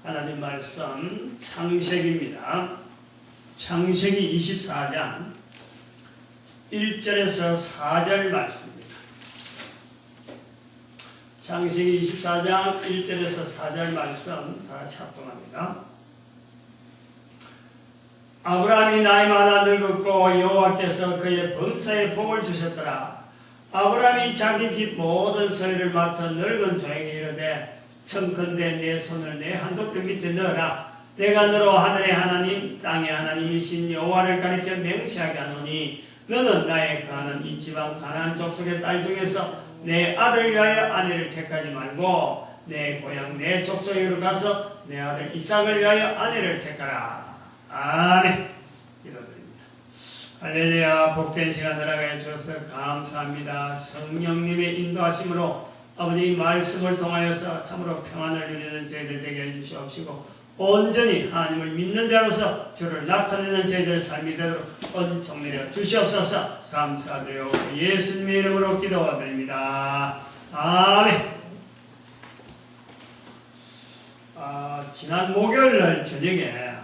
하나님 말씀 창세기입니다. 창세기 24장 1절에서 4절 말씀입니다. 창세기 24장 1절에서 4절 말씀 다 같이 합동합니다. 아브라함이 나이 많아 늙었고 여호와께서 그의 범사에 복을 주셨더라. 아브라함이 자기 집 모든 소유를 맡아 늙은 종에게 이르되 청컨대 내 손을 내 한도뼈 밑에 넣어라. 내가 너로 하늘의 하나님 땅의 하나님이신 여호와를 가리켜 맹세하게 하노니 너는 나의 거하는 이 지방 가나안 족속의 딸 중에서 내 아들 위하여 아내를 택하지 말고 내 고향 내 족속으로 가서 내 아들 이삭을 위하여 아내를 택하라. 아멘. 기도드립니다. 할렐루야. 복된 시간 허락해 주셔서 감사합니다. 성령님의 인도하심으로 아버지 말씀을 통하여서 참으로 평안을 누리는 저희들 되게 해주시옵시고 온전히 하나님을 믿는 자로서 주를 나타내는 저희들 삶이 되도록 은총 내려 주시옵소서. 감사드려 예수님의 이름으로 기도드립니다. 아멘. 지난 목요일날 저녁에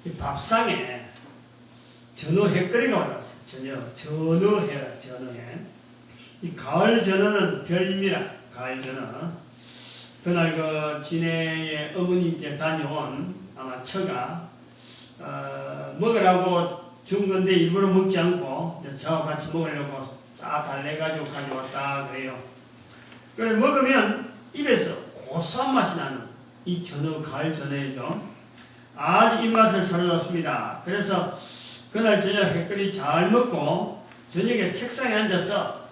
이 밥상에 전어회거리가 올랐어요. 전어회. 이 가을 전어는 별미라, 가을 전어. 그날 그 진해의 어머님께 다녀온 아마 처가 먹으라고 준 건데 일부러 먹지 않고 저와 같이 먹으려고 싹 달래가지고 가져왔다 그래요. 그래 먹으면 입에서 고소한 맛이 나는 이 전어, 가을 전어이죠. 아주 입맛을 사로잡습니다. 그래서 그날 저녁 회거리 잘 먹고 저녁에 책상에 앉아서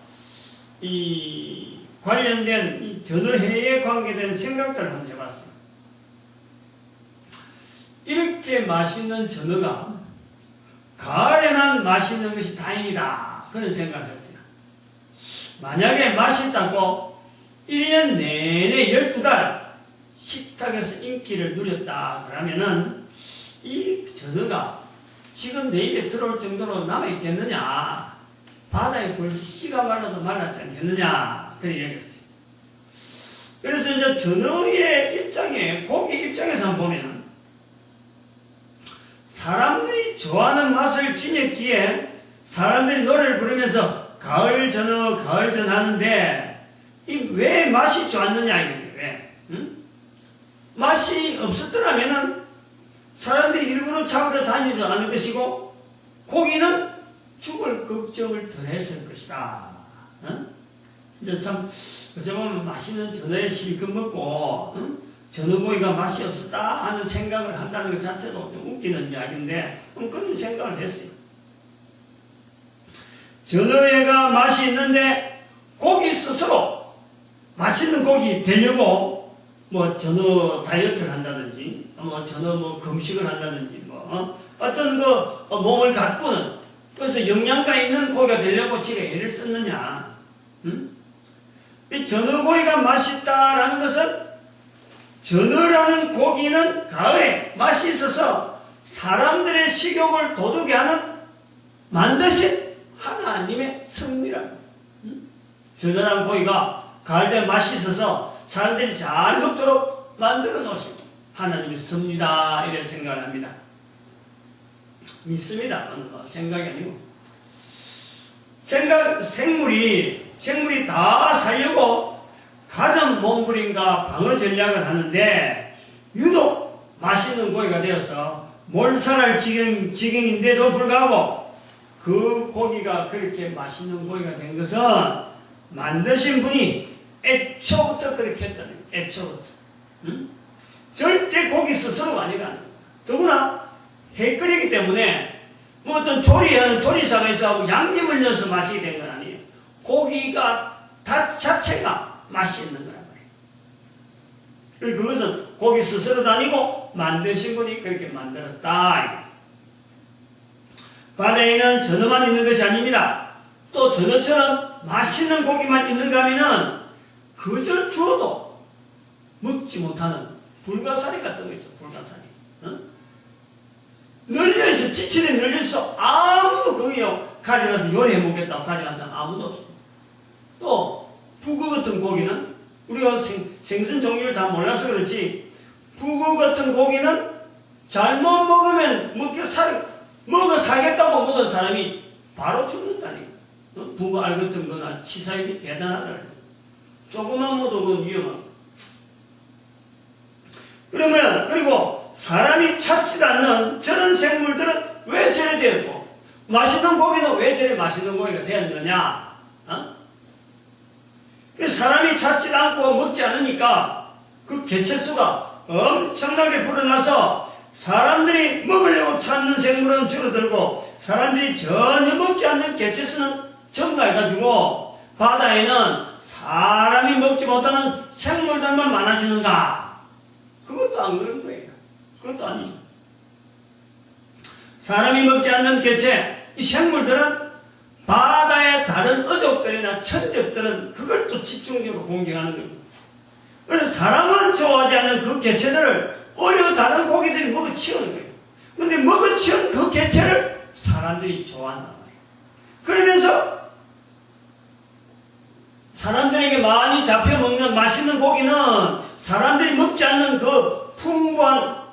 이 관련된 이 전어회에 관계된 생각들을 한번 해봤어요. 이렇게 맛있는 전어가 가을에만 맛있는 것이 다행이다. 그런 생각을 했어요. 만약에 맛있다고 1년 내내 12달 식탁에서 인기를 누렸다 그러면은 이 전어가 지금 내 입에 들어올 정도로 남아있겠느냐? 바다에 벌써 씨가 말라도 말랐지 않겠느냐? 그런 얘기했어요. 그래서 이제 전어의 입장에, 고기 입장에서 보면 사람들이 좋아하는 맛을 지녔기에 사람들이 노래를 부르면서 가을 전어 하는데 이 왜 맛이 좋았느냐 이거예요. 왜? 응? 맛이 없었더라면은 사람들이 일부러 잡으러 다니지 않을 것이고 고기는 죽을 걱정을 덜 했을 것이다. 응? 이제 참 어찌 보면 맛있는 전어에 실컷 먹고 전어고기가 맛이 없었다 하는 생각을 한다는 것 자체도 좀 웃기는 이야기인데 그런 생각을 했어요. 전어회가 맛이 있는데 고기 스스로 맛있는 고기 되려고 뭐 전어 다이어트를 한다든지 뭐 전어 뭐 금식을 한다든지 뭐 어떤 그 몸을 가꾸는 그래서 영양가 있는 고기가 되려고 지가 애를 썼느냐? 응? 이 전어고기가 맛있다라는 것은 전어라는 고기는 가을에 맛이 있어서 사람들의 식욕을 도둑게 하는 만드신 하나님의 승리라는 응? 전어라는 고기가 가을에 맛이 있어서 사람들이 잘 먹도록 만들어 놓으신 하나님의 섭니다. 이렇게 생각을 합니다. 믿습니다. 생각이 아니고. 생물이 다 살려고 가전 몸부림과 방어 전략을 하는데 유독 맛있는 고기가 되어서 몰살할 지경인데도 불구하고 그 고기가 그렇게 맛있는 고기가 된 것은 만드신 분이 애초부터 그렇게 했다는 거예요. 애초부터. 응? 절대 고기 스스로가 아니라 더구나 회끓이기 때문에 뭐 어떤 조리사가 있어하고 양념을 넣어서 맛이 된 건 아니에요. 고기가 자체가 맛이 있는 거란 말이에요. 그것은 고기 스스로도 아니고 만드신 분이 그렇게 만들었다. 바다에는 전어만 있는 것이 아닙니다. 또 전어처럼 맛있는 고기만 있는가 하면은 그저 주어도 먹지 못하는 불가사리 같은 거 있죠. 불가사리. 응? 널려서 지치에 널려서 아무도 거기요 가져가서 요리해 먹겠다고 가져간 사람 아무도 없어. 또 북어 같은 고기는 우리가 생선 종류를 다 몰라서 그렇지 북어 같은 고기는 잘못 먹으면 먹어 살겠다고 먹은 사람이 바로 죽는다니까. 북어 알 같은 거나 치사율이 대단하다. 조금만 먹어도 위험하고. 그리고 사람이 찾지도 않는 저런 생물들은 왜 저래 되었고, 맛있는 고기는 왜 저래 맛있는 고기가 되었느냐? 사람이 찾지도 않고 먹지 않으니까 그 개체수가 엄청나게 불어나서 사람들이 먹으려고 찾는 생물은 줄어들고 사람들이 전혀 먹지 않는 개체수는 증가해가지고 바다에는 사람이 먹지 못하는 생물들만 많아지는가? 그것도 안 그런 거예요. 그것도 아니죠. 사람이 먹지 않는 개체, 이 생물들은 바다의 다른 어족들이나 천적들은 그걸 또 집중적으로 공격하는 거예요. 그래서 사람은 좋아하지 않는 그 개체들을 오히려 다른 고기들이 먹어치우는 거예요. 근데 먹어치운 그 개체를 사람들이 좋아한단 말이에요. 그러면서 사람들에게 많이 잡혀먹는 맛있는 고기는 사람들이 먹지 않는 그 풍부한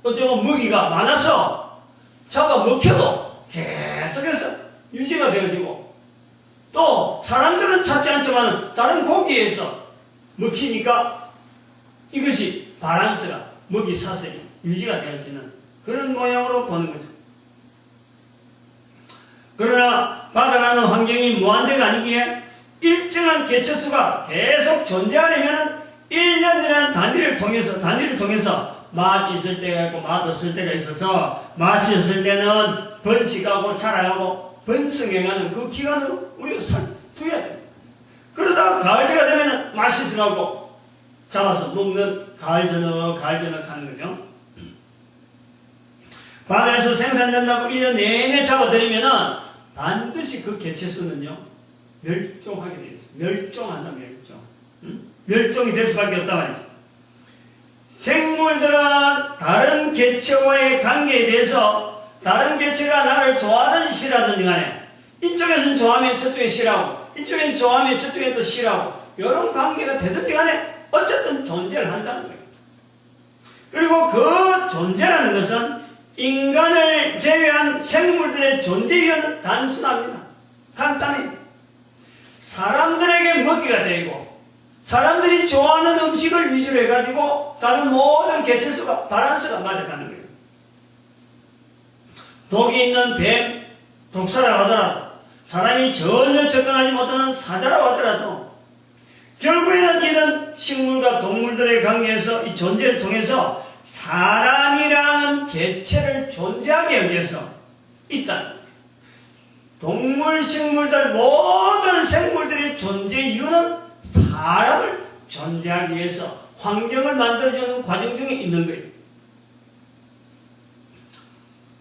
먹이가 많아서 잡아먹혀도 계속해서 유지가 되어지고, 또 사람들은 찾지 않지만 다른 고기에서 먹히니까 이것이 밸런스가, 먹이 사슬이 유지가 되어지는 그런 모양으로 보는 거죠. 그러나 바다라는 환경이 무한대가 아니기에 일정한 개체수가 계속 존재하려면 1년이라는 단위를 통해서 맛 있을 때가 있고 맛 없을 때가 있어서, 맛이 없을 때는 번식하고 자라가고 번성해가는 그 기간으로 우리가 두어야 됩니다. 그러다가 가을때가 되면 맛있어가고 잡아서 먹는 가을저녁 하는 거죠. 바다에서 생산된다고 1년 내내 잡아들이면은 반드시 그 개체수는요 멸종하게 되어 있어요. 멸종한다, 멸종. 멸종이 될 수밖에 없단 말이에요. 생물들은 다른 개체와의 관계에 대해서 다른 개체가 나를 좋아하든지 싫어하든지 간에 이쪽에서는 좋아하면 저쪽에 싫어하고 이쪽에는 좋아하면 저쪽에 또 싫어하고 이런 관계가 되든지 간에 어쨌든 존재를 한다는 거예요. 그리고 그 존재라는 것은 인간을 제외한 생물들의 존재 이유는 단순합니다. 간단해요. 사람들에게 먹이가 되고 사람들이 좋아하는 음식을 위주로 해가지고 다른 모든 개체수가 밸런스가 맞아가는 거예요. 독이 있는 뱀, 독사라고 하더라도 사람이 전혀 접근하지 못하는 사자라고 하더라도 결국에는 이런 식물과 동물들의 관계에서 이 존재를 통해서 사람이라는 개체를 존재하게 하기 위해서 있다는 거예요. 동물, 식물들, 모든 생물들의 존재 이유는 사람을 존재하기 위해서 환경을 만들어주는 과정 중에 있는 거예요.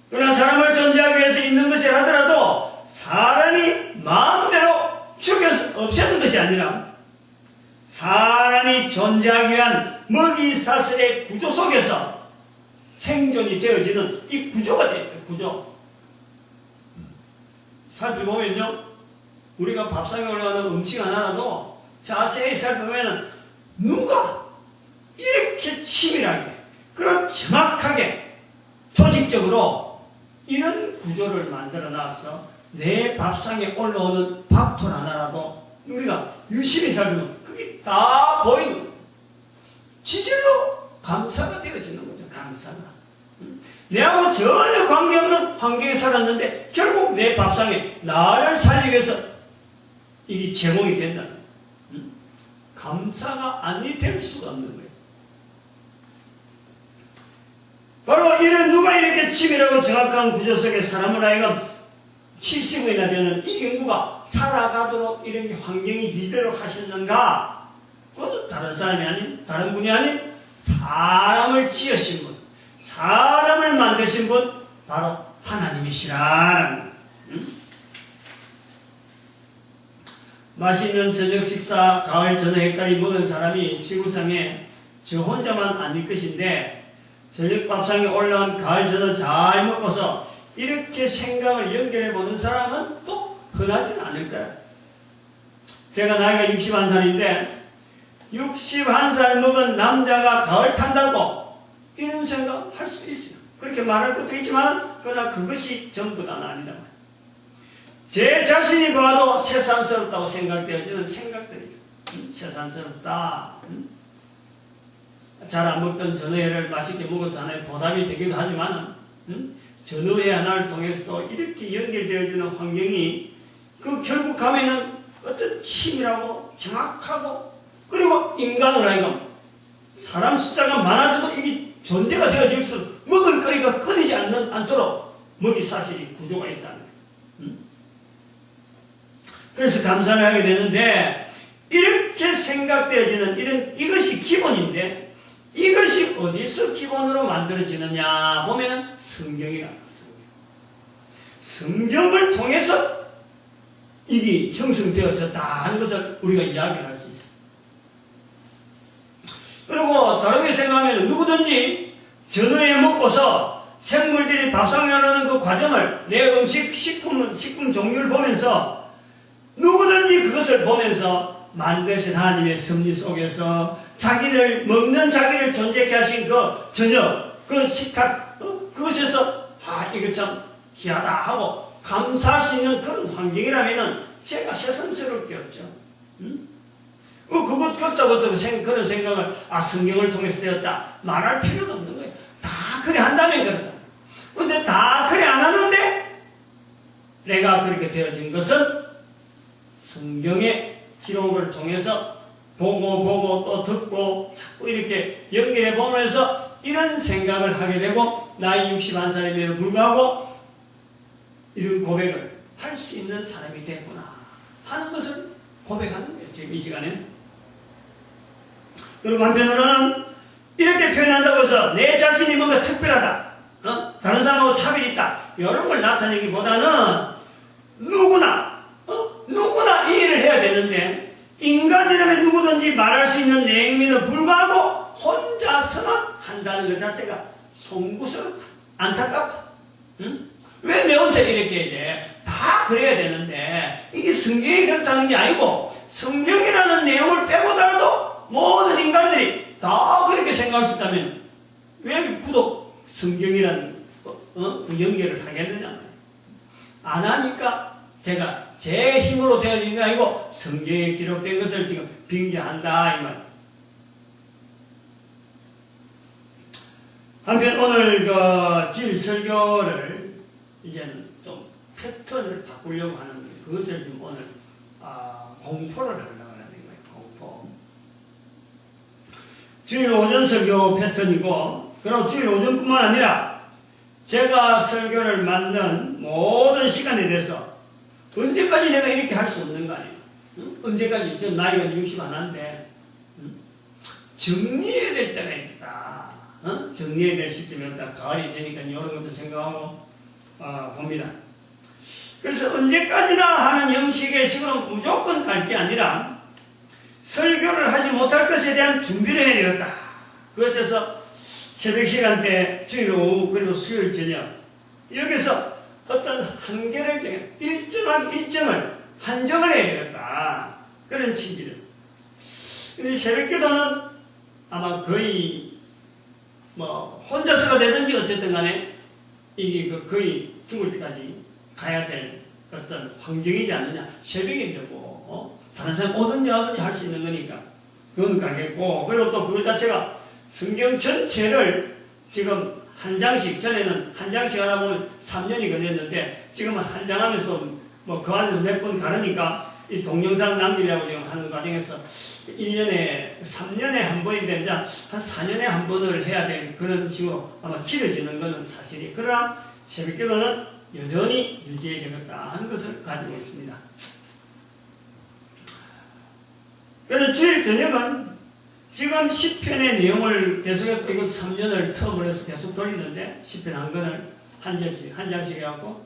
그러나 사람을 존재하기 위해서 있는 것이 하더라도 사람이 마음대로 죽여서 없애는 것이 아니라 사람이 존재하기 위한 먹이 사슬의 구조 속에서 생존이 되어지는 이 구조가 되어 있어요. 구조. 살펴보면요, 우리가 밥상에 올라가는 음식 하나라도 자세히 살펴보면 누가 이렇게 치밀하게, 그런 정확하게, 조직적으로 이런 구조를 만들어 놔서 내 밥상에 올라오는 밥톨 하나라도 우리가 유심히 살펴보면 그게 다 보이는 거예요. 지질로 감사가 되어지는 거죠. 감사가. 내하고 전혀 관계없는 환경에 살았는데 결국 내 밥상에 나를 살리기 위해서 이게 제공이 된다는 거예요. 감사가 아니 될 수가 없는 거예요. 바로 이런 누가 이렇게 치밀하고 정확한 구조 속에 사람을 하여금 70억이나 되는 이 인구가 살아가도록 이런 환경이 이대로 하셨는가? 그것도 다른 사람이 아닌, 다른 분이 아닌 사람을 지으신 분, 사람을 만드신 분, 바로 하나님이시라는 거예요. 맛있는 저녁 식사, 가을 저녁 헷갈리 먹은 사람이 지구상에 저 혼자만 아닐 것인데 저녁 밥상에 올라온 가을 저녁 잘 먹고서 이렇게 생각을 연결해보는 사람은 또 흔하지는 않을 거야. 제가 나이가 61살인데 61살 먹은 남자가 가을 탄다고 이런 생각 할 수 있어요. 그렇게 말할 것도 있지만 그러나 그것이 전부 다는 아니다. 제 자신이 봐도 새삼스럽다고 생각되어지는 생각들이죠. 새삼스럽다. 잘 안 먹던 전어회를 맛있게 먹어서 하나의 보답이 되기도 하지만 전어회 하나를 통해서도 이렇게 연결되어지는 환경이 그 결국 가면은 어떤 치밀하고 정확하고 그리고 인간을 하여금 사람 숫자가 많아져도 이게 존재가 되어질수록 먹을 거리가 끊이지 않도록 먹이 사실이 구조가 있다는 거예요. 그래서 감사를 하게 되는데 이렇게 생각되어지는 이것이 기본인데 이것이 어디서 기본으로 만들어지느냐 보면은 성경이라는 거예요. 성경을 통해서 이게 형성되어졌다 하는 것을 우리가 이야기를 할 수 있어요. 그리고 다르게 생각하면 누구든지 전어회 먹고서 생물들이 밥상에 오르는 그 과정을 내 식품 종류를 보면서 누구든지 그것을 보면서 만드신 하나님의 섭리 속에서 먹는 자기를 존재케 하신 그 저녁, 그 식탁, 그것에서 이거 참 귀하다 하고 감사할 수 있는 그런 환경이라면은 제가 새삼스럽게 없죠. 그것 그렇다고 해서 그런 생각을 성경을 통해서 되었다 말할 필요도 없는 거예요. 다 그래 한다면 그렇다. 근데 다 그래 안 하는데 내가 그렇게 되어진 것은 성경의 기록을 통해서 보고 또 듣고 자꾸 이렇게 연결해 보면서 이런 생각을 하게 되고 나이 61살임에도 불구하고 이런 고백을 할 수 있는 사람이 됐구나 하는 것을 고백하는 거예요. 지금 이 시간에. 그리고 한편으로는 이렇게 표현한다고 해서 내 자신이 뭔가 특별하다, 다른 사람하고 차별이 있다 이런 걸 나타내기보다는 누구나 이해를 해야 되는데 인간이라면 누구든지 말할 수 있는 내용임에도 불구하고 혼자서만 한다는 것 자체가 송구스럽다, 안타깝다. 왜 내 혼자 이렇게 해야 돼? 다 그래야 되는데 이게 성경이 그렇다는 게 아니고 성경이라는 내용을 빼고더라도 모든 인간들이 다 그렇게 생각할 수 있다면 왜 구독 성경이라는 연결을 하겠느냐? 안 하니까 제가 제 힘으로 되어진 게 아니고 성경에 기록된 것을 지금 빙자한다 이 말. 한편 오늘 주일 설교를 이제는 좀 패턴을 바꾸려고 하는 거예요. 그것을 지금 오늘 공포를 하려고 하는 거예요. 공포. 주일 오전 설교 패턴이고 그리고 주일 오전뿐만 아니라 제가 설교를 맡는 모든 시간에 대해서 언제까지 내가 이렇게 할 수 없는 거 아니에요? 언제까지? 지금 나이가 60 안 한데 정리해야 될 때가 있다. 정리해야 될 시점이 없다. 가을이 되니까 이런 것도 생각하고 봅니다. 그래서 언제까지나 하는 형식의 식으로 무조건 갈 게 아니라 설교를 하지 못할 것에 대한 준비를 해야 되겠다. 그것에서 새벽 시간대, 주일 오후 그리고 수요일 저녁 여기서 어떤 한계를 일정을 한정을 해야 되겠다. 그런 취지를. 근데 새벽기도는 아마 거의 혼자서가 되든지 어쨌든 간에 이게 거의 죽을 때까지 가야 될 어떤 환경이지 않느냐. 새벽인데 다른 사람 오든지 할 수 있는 거니까 그건 가겠고 그리고 또 그것 자체가 성경 전체를 지금 한 장씩, 전에는 한 장씩 하다 보면 3년이 걸렸는데 지금은 한 장 하면서도 그 안에서 몇 번 가르니까 이 동영상 남기려고 지금 하는 과정에서 1년에, 3년에 한 번이 되는데 한 4년에 한 번을 해야 될 그런 식으로 아마 길어지는 것은 사실이. 그러나 새벽기도는 여전히 유지해야 되겠다 하는 것을 가지고 있습니다. 그래서 주일 저녁은 지금 10편의 내용을 계속해서 이거 3년을 텀을 해서 계속 돌리는데 10편 한 권을 한 장씩 해갖고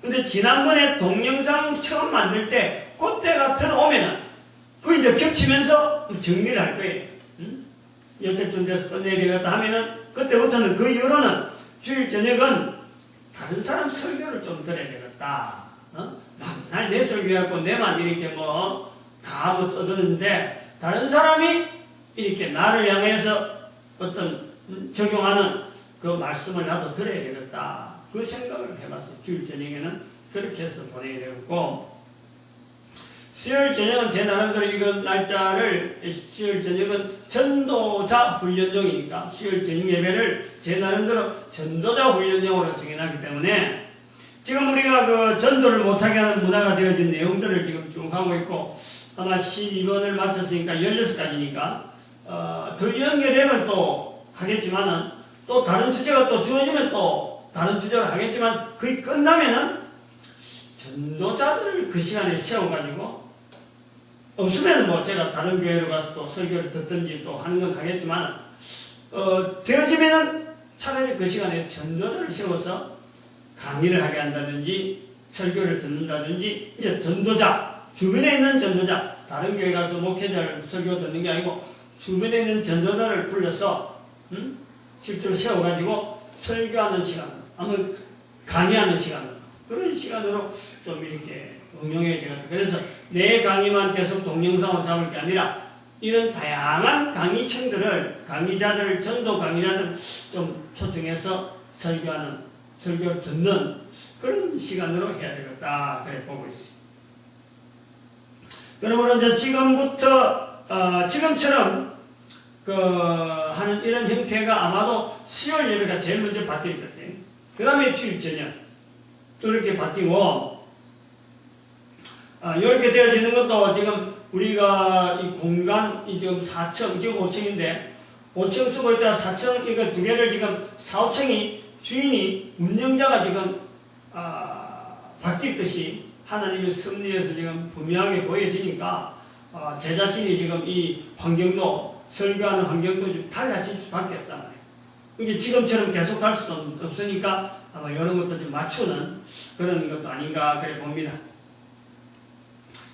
근데 지난번에 동영상 처음 만들 때 그때 같은 오면은 그 이제 겹치면서 정리를 할 거예요. 여태쯤 돼서 끝내야 되겠다 하면은 그때부터는 그 이후로는 주일 저녁은 다른 사람 설교를 좀 들어야 되겠다. 맨날 내 설교해갖고 내만 이렇게 다 떠드는데 다른 사람이 이렇게 나를 향해서 어떤 적용하는 그 말씀을 나도 들어야 되겠다. 그 생각을 해봤어요. 주일 저녁에는 그렇게 해서 보내야 되겠고, 수요일 저녁은 제 나름대로 이건 날짜를, 수요일 저녁은 전도자 훈련용이니까 수요일 저녁 예배를 제 나름대로 전도자 훈련용으로 정해놨기 때문에 지금 우리가 그 전도를 못하게 하는 문화가 되어진 내용들을 지금 쭉 하고 있고, 아마 12번을 마쳤으니까 16가지니까 더 연결되면 또 하겠지만은, 또 다른 주제가 또 주어지면 또 다른 주제로 하겠지만, 그게 끝나면은 전도자들을 그 시간에 세워가지고, 없으면 뭐 제가 다른 교회로 가서 또 설교를 듣든지 또 하는 건 하겠지만, 되어지면은 차라리 그 시간에 전도자를 세워서 강의를 하게 한다든지 설교를 듣는다든지, 이제 전도자, 주변에 있는 전도자, 다른 교회 가서 목회자를 설교 듣는 게 아니고 주변에 있는 전도자를 불러서 실제로 세워가지고 설교하는 시간, 아마 강의하는 시간, 그런 시간으로 좀 이렇게 응용해야 되겠다. 그래서 내 강의만 계속 동영상으로 잡을 게 아니라 이런 다양한 강의층들을, 강의자들을, 전도 강의자들을 좀 초청해서 설교하는, 설교를 듣는 그런 시간으로 해야 되겠다. 그래 보고 있습니다. 그러므로 이제 지금부터, 지금처럼 하는 이런 형태가 아마도 수요일 예배가 제일 먼저 바뀔 것 같아요. 그 다음에 주일 저녁. 이렇게 바뀌고, 이렇게 되어지는 것도 지금 우리가 이 공간, 이 지금 4층, 지금 5층인데, 5층 쓰고 있다 4층, 이거 두 개를 지금 4, 5층이 주인이, 운영자가 지금, 바뀌었듯이 하나님의 섭리에서 지금 분명하게 보여지니까, 제 자신이 지금 이 환경도, 설교하는 환경도 좀 달라질 수밖에 없단 말이에요. 이게 지금처럼 계속 갈 수도 없으니까 아마 이런 것도 좀 맞추는 그런 것도 아닌가 그래 봅니다.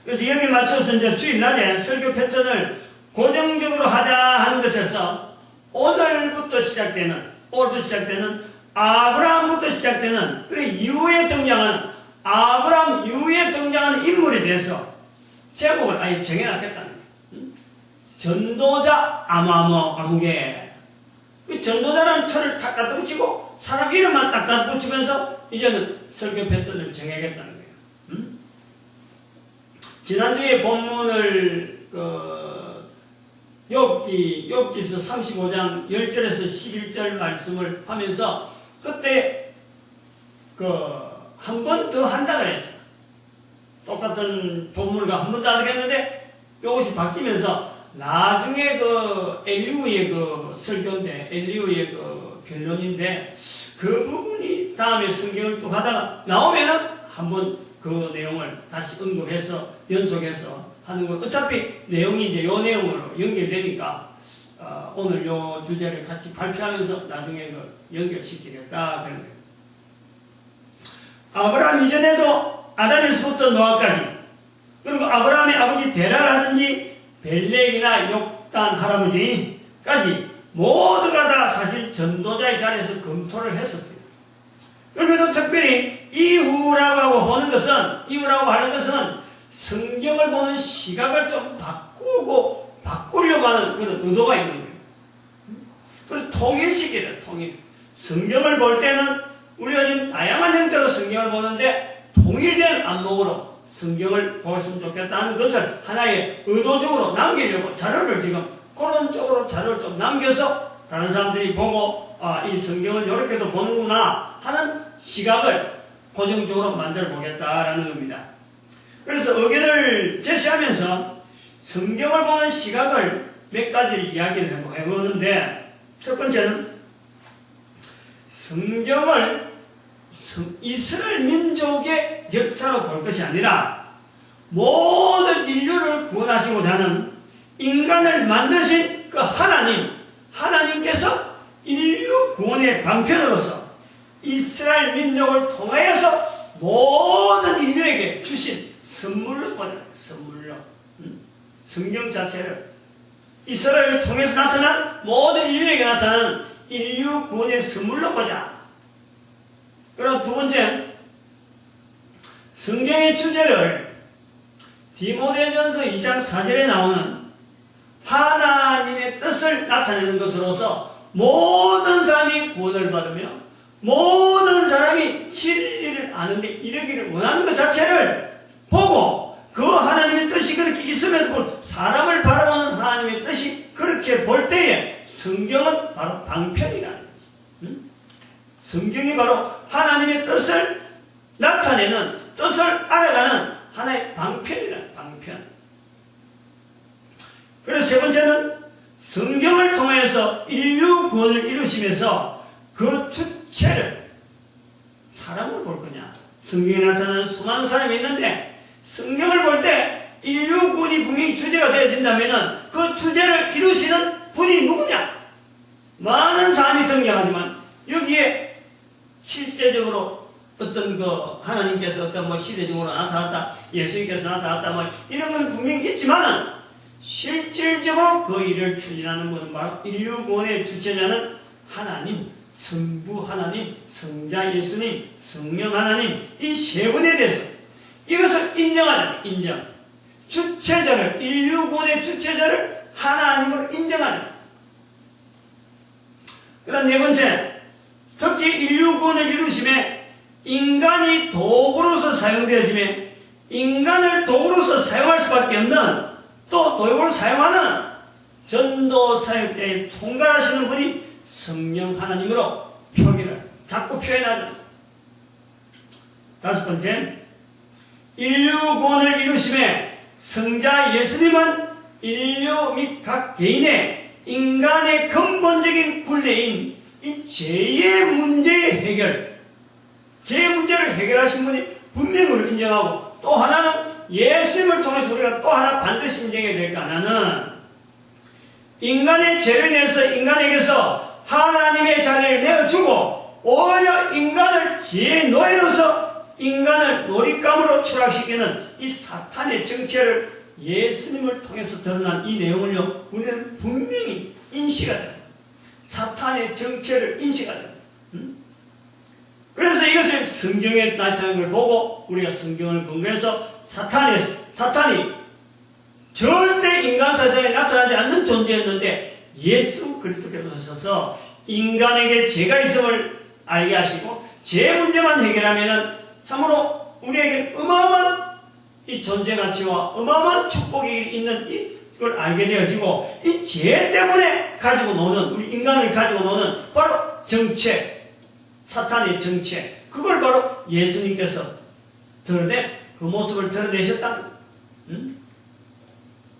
그래서 여기에 맞춰서 이제 주일날에 설교 패턴을 고정적으로 하자 하는 것에서 오늘부터 시작되는 아브라함부터 시작되는, 그리고 이후에 등장하는 아브라함 이후에 등장하는 인물에 대해서 제목을 아예 정해놨겠다는 거예요. 전도자 아무개. 그 전도자라는 철을 탁 갖다 붙이고 사람 이름만 딱 갖다 붙이면서 이제는 설교 패턴을 정해야겠다는 거예요. 지난주에 본문을 욥기서 35장 10절에서 11절 말씀을 하면서 그때 한 번 더 한다 그랬어요. 똑같은 본문과 한 번 더 하겠는데 이것이 바뀌면서 나중에 엘리후의 설교인데, 엘리후의 변론인데, 그 부분이 다음에 성경을 쭉 하다가 나오면은 한번 그 내용을 다시 언급해서 연속해서 하는 건, 어차피 내용이 이제 요 내용으로 연결되니까 오늘 요 주제를 같이 발표하면서 나중에 연결시키겠다 그런 거예요. 아브라함 이전에도 아담에서부터 노아까지, 그리고 아브라함의 아버지 데라라든지 벨렉이나 욕단 할아버지까지 모두가 다 사실 전도자의 자리에서 검토를 했었어요. 그러면서 특별히 이후라고 하는 것은 성경을 보는 시각을 좀 바꾸려고 하는 그런 의도가 있는 거예요. 그래서 통일시키래, 통일. 성경을 볼 때는 우리가 지금 다양한 형태로 성경을 보는데 통일된 안목으로 성경을 보았으면 좋겠다는 것을 하나의 의도적으로 남기려고 자료를 지금 그런 쪽으로 자료를 좀 남겨서 다른 사람들이 보고 이 성경을 이렇게도 보는구나 하는 시각을 고정적으로 만들어 보겠다라는 겁니다. 그래서 의견을 제시하면서 성경을 보는 시각을 몇 가지 이야기를 해보는데, 첫 번째는 성경을 이스라엘 민족의 역사로 볼 것이 아니라 모든 인류를 구원하시고자 하는 인간을 만드신 그 하나님께서 인류 구원의 방편으로서 이스라엘 민족을 통하여서 모든 인류에게 주신 선물로 보자. 선물로. 성경 자체를 이스라엘을 통해서 나타난 모든 인류에게 나타나는 인류 구원의 선물로 보자. 그럼 두 번째, 성경의 주제를 디모데전서 2장 4절에 나오는 하나님의 뜻을 나타내는 것으로서 모든 사람이 구원을 받으며 모든 사람이 진리를 아는데 이르기를 원하는 것 자체를 보고 그 하나님의 뜻이 그렇게 있음에도 사람을 바라보는 하나님의 뜻이 그렇게 볼 때에 성경은 바로 방편이라는 거지. 성경이 바로 하나님의 뜻을 나타내는, 뜻을 알아가는 하나의 방편이라는 방편. 그래서 세 번째는 성경을 통해서 인류 구원을 이루시면서 그 주체를 사람을 볼 거냐. 성경에 나타나는 수많은 사람이 있는데 성경을 볼 때 인류 구원이 분명히 주제가 되어진다면 그 주제를 이루시는 분이 누구냐? 많은 사람이 등장하지만 여기에 실제적으로 어떤 하나님께서 어떤 시대적으로 나타났다, 예수님께서 나타났다, 이런 건 분명히 있지만은 실질적으로 그 일을 추진하는 것은 바로 인류 구원의 주체자는 하나님, 성부 하나님, 성자 예수님, 성령 하나님, 이 세 분에 대해서 이것을 인정하는, 인정. 주체자를, 인류 구원의 주체자를 하나님으로 인정하는. 그다음 네 번째, 특히 인류 구원을 이루심에 인간이 도구로서 사용되어짐에 인간을 도구로서 사용할 수밖에 없는, 또 도구로 사용하는 전도 사역자의 총괄하시는 분이 성령 하나님으로 자꾸 표현하죠. 다섯 번째, 인류 구원을 이루심에 성자 예수님은 인류 및 각 개인의 인간의 근본적인 굴레인 이 죄의 문제의 해결, 죄의 문제를 해결하신 분이 분명으로 인정하고, 또 하나는 예수님을 통해서 우리가 또 하나 반드시 인정해야 될 거 하나는 인간의 죄를 인해서 인간에게서 하나님의 자리를 내어주고 오히려 인간을 죄의 노예로서 인간을 놀잇감으로 추락시키는 이 사탄의 정체를 예수님을 통해서 드러난 이 내용을요, 우리는 분명히 인식하자. 사탄의 정체를 인식하자. 그래서 이것을 성경에 나타나는 걸 보고 우리가 성경을 근거해서 사탄이 절대 인간 세상에 나타나지 않는 존재였는데 예수 그리스도께서 오셔서 인간에게 죄가 있음을 알게 하시고 죄 문제만 해결하면은 참으로 우리에게 어마어마한 이 존재 가치와 어마어마한 축복이 있는 이걸 알게 되어지고, 이 죄 때문에 가지고 노는, 우리 인간을 가지고 노는 바로 정체, 사탄의 정체, 그걸 바로 예수님께서 드러내, 그 모습을 드러내셨다는 거예요.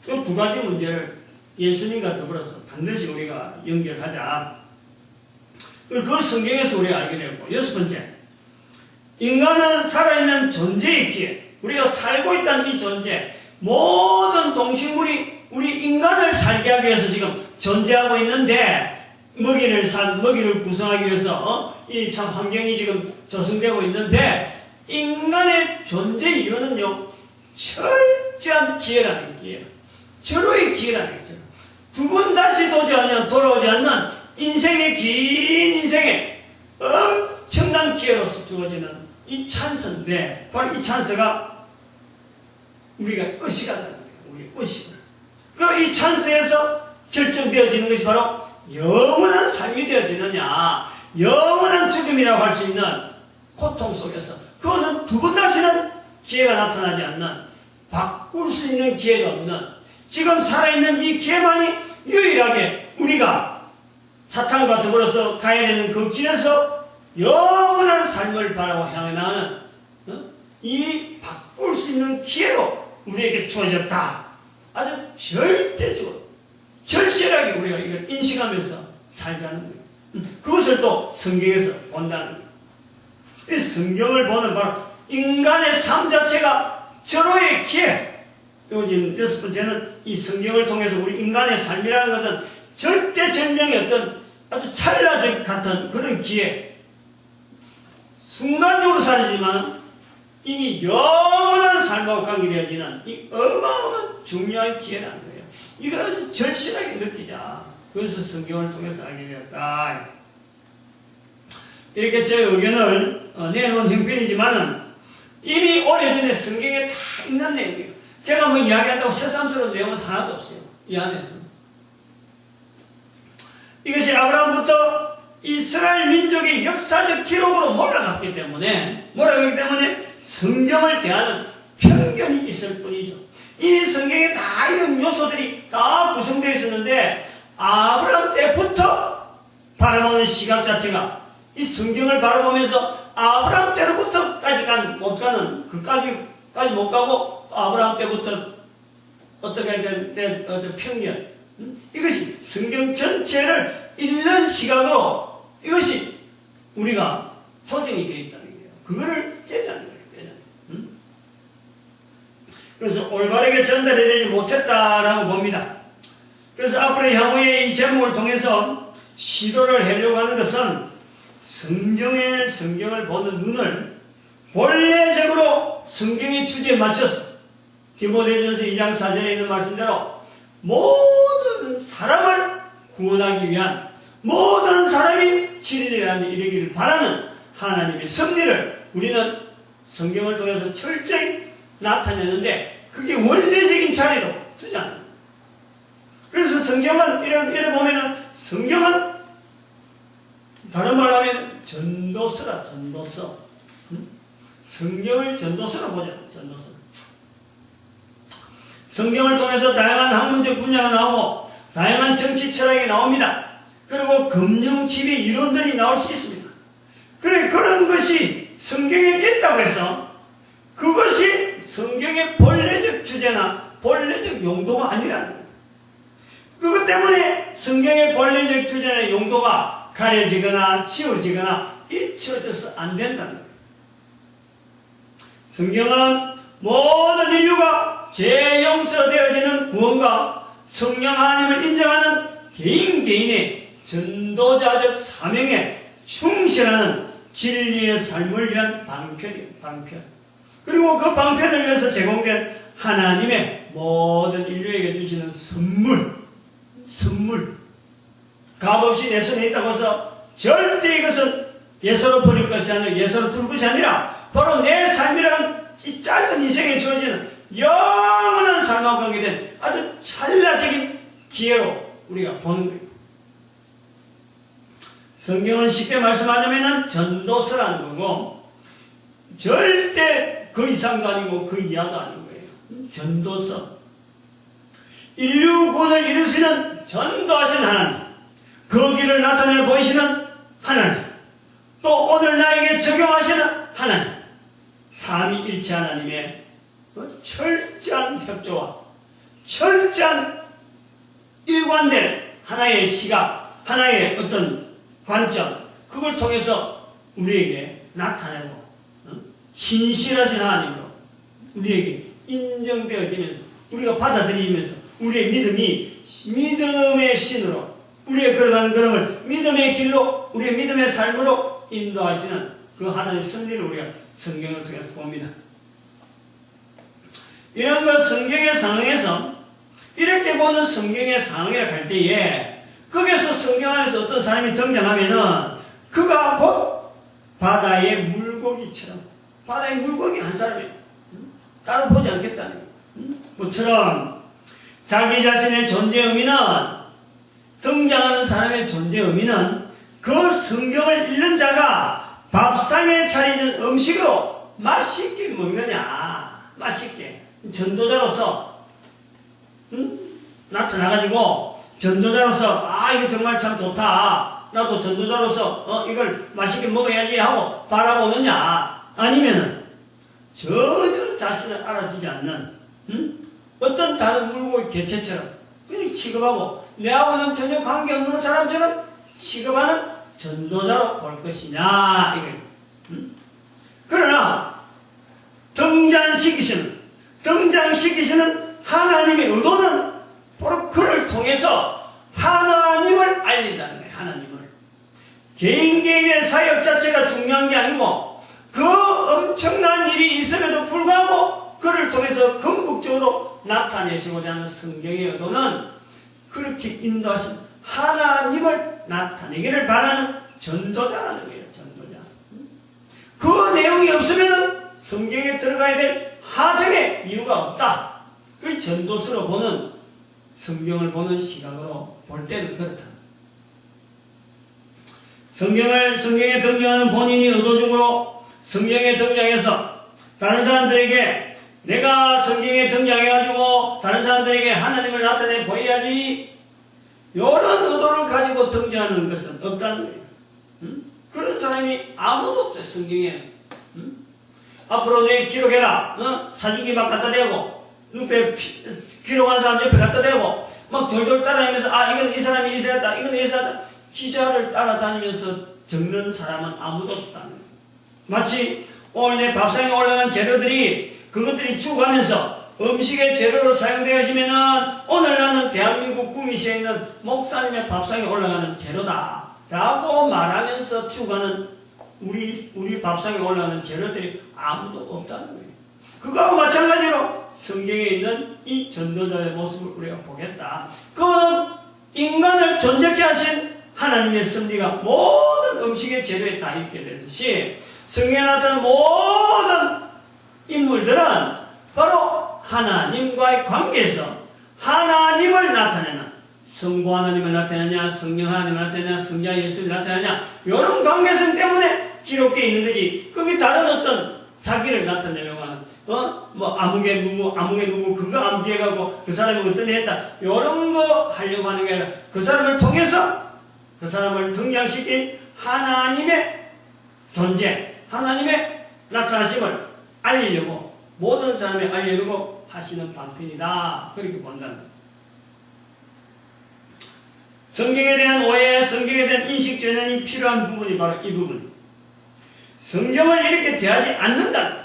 이 두 가지 문제를 예수님과 더불어서 반드시 우리가 연결하자. 그걸 성경에서 우리가 알게 되었고, 여섯 번째, 인간은 살아있는 존재이기에 우리가 살고 있다는 이 존재, 모든 동식물이 우리 인간을 살게 하기 위해서 지금 존재하고 있는데, 먹이를 구성하기 위해서 이 참 환경이 지금 조성되고 있는데, 인간의 존재 이유는요, 철저한 기회라는 기회, 절호의 기회라는 거죠. 두 번 다시 돌아오지 않는 인생의 긴 인생에 엄청난 기회로서 주어지는 이 찬스인데, 바로 이 찬스가 우리가 의식하다는 거예요. 우리 의식을. 그 이 찬스에서 결정되어지는 것이 바로 영원한 삶이 되어지느냐, 영원한 죽음이라고 할 수 있는 고통 속에서, 그거는 두 번 다시는 기회가 나타나지 않는, 바꿀 수 있는 기회가 없는, 지금 살아있는 이 기회만이 유일하게 우리가 사탄과 더불어서 가야 되는 그 길에서 영원한 삶을 바라고 향해 나가는 이 바꿀 수 있는 기회로 우리에게 주어졌다. 아주 절대적으로, 절실하게 우리가 이걸 인식하면서 살자는 거예요. 그것을 또 성경에서 본다는 거예요. 이 성경을 보는 바로 인간의 삶 자체가 절호의 기회. 요즘 여섯 번째는 이 성경을 통해서 우리 인간의 삶이라는 것은 절대절명의 어떤 아주 찰나적 같은 그런 기회. 순간적으로 사라지지만 이 영원한 삶하고 관계되어지는 이 어마어마한 중요한 기회라는 거예요. 이걸 아주 절실하게 느끼자. 그래서 성경을 통해서 알게 되었다. 이렇게 제 의견을 내놓은 형편이지만은 이미 오래전에 성경에 다 있는 내용이에요. 제가 이야기한다고 새삼스러운 내용은 하나도 없어요. 이 안에서. 이것이 아브라함부터 이스라엘 민족의 역사적 기록으로 몰아갔기 때문에 성경을 대하는 편견이 있을 뿐이죠. 이미 성경에 다 이런 요소들이 다 구성되어 있었는데 아브라함 때부터 바라보는 시각 자체가 이 성경을 바라보면서 아브라함 때로부터까지 못 가는 그까지 못 가고 아브라함 때부터 어떻게 된 편견, 이것이 성경 전체를 읽는 시각으로 이것이 우리가 조정이 되어 있다는 거예요. 그거를 깨자는 거예요. 그래서 올바르게 전달이 되지 못했다라고 봅니다. 그래서 앞으로 향후에 이 제목을 통해서 시도를 하려고 하는 것은 성경을 보는 눈을 본래적으로 성경의 주제에 맞춰서 디모데전서 2장 4절에 있는 말씀대로 모든 사람을 구원하기 위한 모든 사람이 진리에 이르기를 바라는 하나님의 섭리를 우리는 성경을 통해서 철저히 나타내는데 그게 원래적인 자리로 두지 않아요. 그래서 성경은 이래 보면은 성경은 다른 말로 하면 전도서라, 전도서. 성경을 전도서로 보자, 전도서. 성경을 통해서 다양한 학문적 분야가 나오고 다양한 정치 철학이 나옵니다. 그리고 금융 지배 이론들이 나올 수 있습니다. 그런 것이 성경에 있다고 해서 그것이 성경의 본래적 주제나 본래적 용도가 아니라는 거예요. 그것 때문에 성경의 본래적 주제나 용도가 가려지거나 지워지거나 잊혀져서 안 된다는 거예요. 성경은 모든 인류가 재용서되어지는 구원과 성령 하나님을 인정하는 개인의 전도자적 사명에 충실하는 진리의 삶을 위한 방편이에요. 방편. 그리고 그 방편을 위해서 제공된 하나님의 모든 인류에게 주시는 선물. 값없이 내 손에 있다고 해서 절대 이것은 예서로 버릴 것이 아니라 예서로 둘 것이 아니라 바로 내 삶이라는 이 짧은 인생에 주어지는 영원한 삶과 관계된 아주 찰나적인 기회로 우리가 보는 거예요. 성경은 쉽게 말씀하자면 전도서라는 거고 절대 그 이상도 아니고 그 이하도 아닌 거예요. 전도서. 인류 구원을 이루시는 전도하신 하나님, 그 길을 나타내 보이시는 하나님, 또 오늘 나에게 적용하시는 하나님, 삼위일체 하나님의 철저한 협조와 철저한 일관된 하나의 시각, 하나의 어떤 관점, 그걸 통해서 우리에게 나타내고 신실하신 하나님으로 우리에게 인정되어지면서 우리가 받아들이면서 우리의 믿음이 믿음의 신으로 우리의 걸어가는 걸음을 믿음의 길로 우리의 믿음의 삶으로 인도하시는 그 하나님의 섭리를 우리가 성경을 통해서 봅니다. 이런 것 성경의 상황에서 이렇게 보는 성경의 상황이라 할 때에 거기서 성경 안에서 어떤 사람이 등장하면은 그가 곧 바다의 물고기처럼 바다의 물고기 한 사람이에요. 따로 보지 않겠다는 것처럼 자기 자신의 존재 의미는 등장하는 사람의 존재 의미는 그 성경을 읽는 자가 밥상에 차리는 음식으로 맛있게 먹느냐, 맛있게 전도자로서 나타나가지고 전도자로서 이거 정말 참 좋다, 나도 전도자로서 이걸 맛있게 먹어야지 하고 바라보느냐, 아니면은 전혀 자신을 알아주지 않는 어떤 다른 물고기 개체처럼 그냥 취급하고 내하고는 전혀 관계없는 사람처럼 취급하는 전도자로 볼 것이냐 이거예요. 그러나 등장시키시는 하나님의 의도는 바로 그를 통해서 하나님을 알린다는 거예요. 하나님을. 개인의 사역 자체가 중요한 게 아니고 그 엄청난 일이 있음에도 불구하고 그를 통해서 궁극적으로 나타내시고자 하는 성경의 의도는 그렇게 인도하신 하나님을 나타내기를 바라는 전도자라는 거예요. 전도자. 그 내용이 없으면 성경에 들어가야 될 하등의 이유가 없다. 그 전도서로 보는 성경을 보는 시각으로 볼 때는 그렇다. 성경에 등장하는 본인이 의도적으로 성경에 등장해서 다른 사람들에게 내가 성경에 등장해가지고 다른 사람들에게 하나님을 나타내 보여야지 이런 의도를 가지고 등장하는 것은 없다는 거예요. 그런 사람이 아무도 없어요. 성경에. 앞으로 내 기록해라. 사진기 막 갖다 대고 옆에 기록한 사람 옆에 갖다 대고 막 졸졸 따라다니면서 이건 이 사람이 이사했다. 이건 이사했다. 기자를 따라다니면서 적는 사람은 아무도 없다는 거예요. 마치 오늘 내 밥상에 올라간 재료들이 그것들이 죽어가면서 음식의 재료로 사용되어지면은 오늘 나는 대한민국 구미시에 있는 목사님의 밥상에 올라가는 재료다 라고 말하면서 죽어가는 우리 밥상에 올라가는 재료들이 아무도 없다는 거예요. 그거하고 마찬가지로 성경에 있는 이 전도자의 모습을 우리가 보겠다. 그거는 인간을 존재케 하신 하나님의 섭리가 모든 음식의 재료에 다 있게 되듯이 성경에 나타나는 모든 인물들은 바로 하나님과의 관계에서 하나님을 나타내는 성부 하나님을 나타내냐 성령 하나님을 나타내냐 성자 예수를 나타내냐 이런 관계성 때문에 기록되어 있는 거지 그게 다른 어떤 자기를 나타내려고 하는 뭐 아무개 누구 그거 암기해가고 그 사람이 어떤 애 했다 이런 거 하려고 하는 게 아니라 그 사람을 통해서 그 사람을 등장시킨 하나님의 존재 하나님의 나타나심을 알리려고 모든 사람이 알리려고 하시는 방편이다 그렇게 본다는 거예요. 성경에 대한 오해, 성경에 대한 인식 전환이 필요한 부분이 바로 이 부분. 성경을 이렇게 대하지 않는다.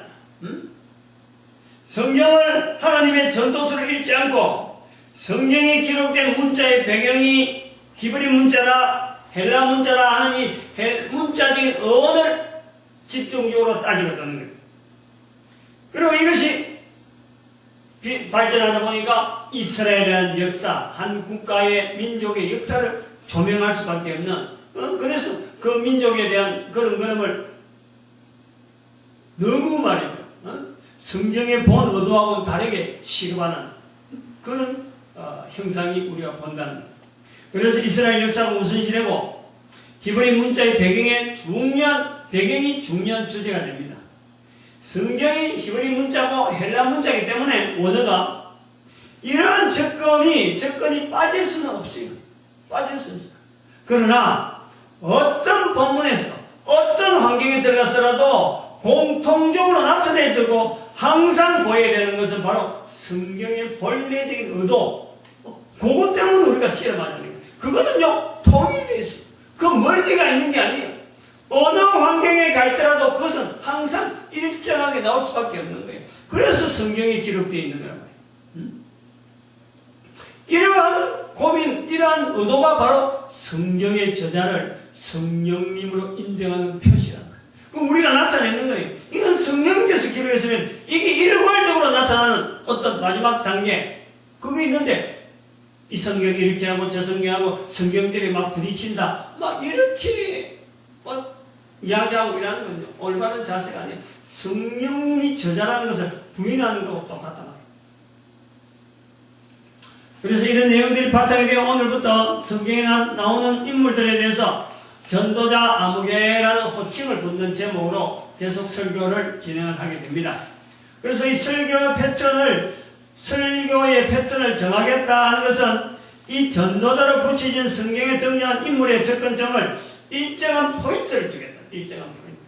성경을 하나님의 전도서로 읽지 않고 성경에 기록된 문자의 배경이 히브리 문자라 헬라 문자라 하는 이 문자적인 언어를 집중적으로 따지거든요. 거예요. 그리고 이것이 발전하다 보니까 이스라엘이라는 역사, 한 국가의 민족의 역사를 조명할 수밖에 없는 그래서 그 민족에 대한 그런 그림을 너무 말이죠. 성경의 본 의도하고는 다르게 취급하는 그런 형상이 우리가 본다는 거예요. 그래서 이스라엘 역사가 우선시되고 히브리 문자의 배경이 중요한 주제가 됩니다. 성경이 히브리 문자고 헬라 문자이기 때문에 원어가 이러한 접근이 빠질 수는 없어요. 빠질 수는 없어요. 그러나 어떤 본문에서 어떤 환경에 들어갔더라도 공통적으로 나타내고 항상 보여야 되는 것은 바로 성경의 본래적인 의도 그것 때문에 우리가 실험하는 거예요. 그거는요 통일되어 있어요. 그 멀리가 있는 게 아니에요. 어느 환경에 가 있더라도 그것은 항상 일정하게 나올 수밖에 없는 거예요. 그래서 성경에 기록되어 있는 거란 말이에요. 이러한 고민, 이러한 의도가 바로 성경의 저자를 성령님으로 인정하는 표시란 말이에요. 그럼 우리가 나타내는 거예요. 이건 성령께서 기록했으면 이게 일괄적으로 나타나는 어떤 마지막 단계 그게 있는데 이 성경이 이렇게 하고 저 성경하고 성경들이 막 부딪힌다 막 이렇게 이야기하고 이러는 건요 올바른 자세가 아니에요. 성령이 저자라는 것을 부인하는 것과 똑같단 말이에요. 그래서 이런 내용들이 바탕이 되어 오늘부터 성경에 나오는 인물들에 대해서 전도자 아무개라는 호칭을 붙는 제목으로 계속 설교를 진행을 하게 됩니다. 그래서 이 설교의 패턴을 정하겠다 하는 것은 이 전도자로 붙여진 성경에 등장한 인물의 접근점을 일정한 포인트를 주겠다. 일정한 포인트.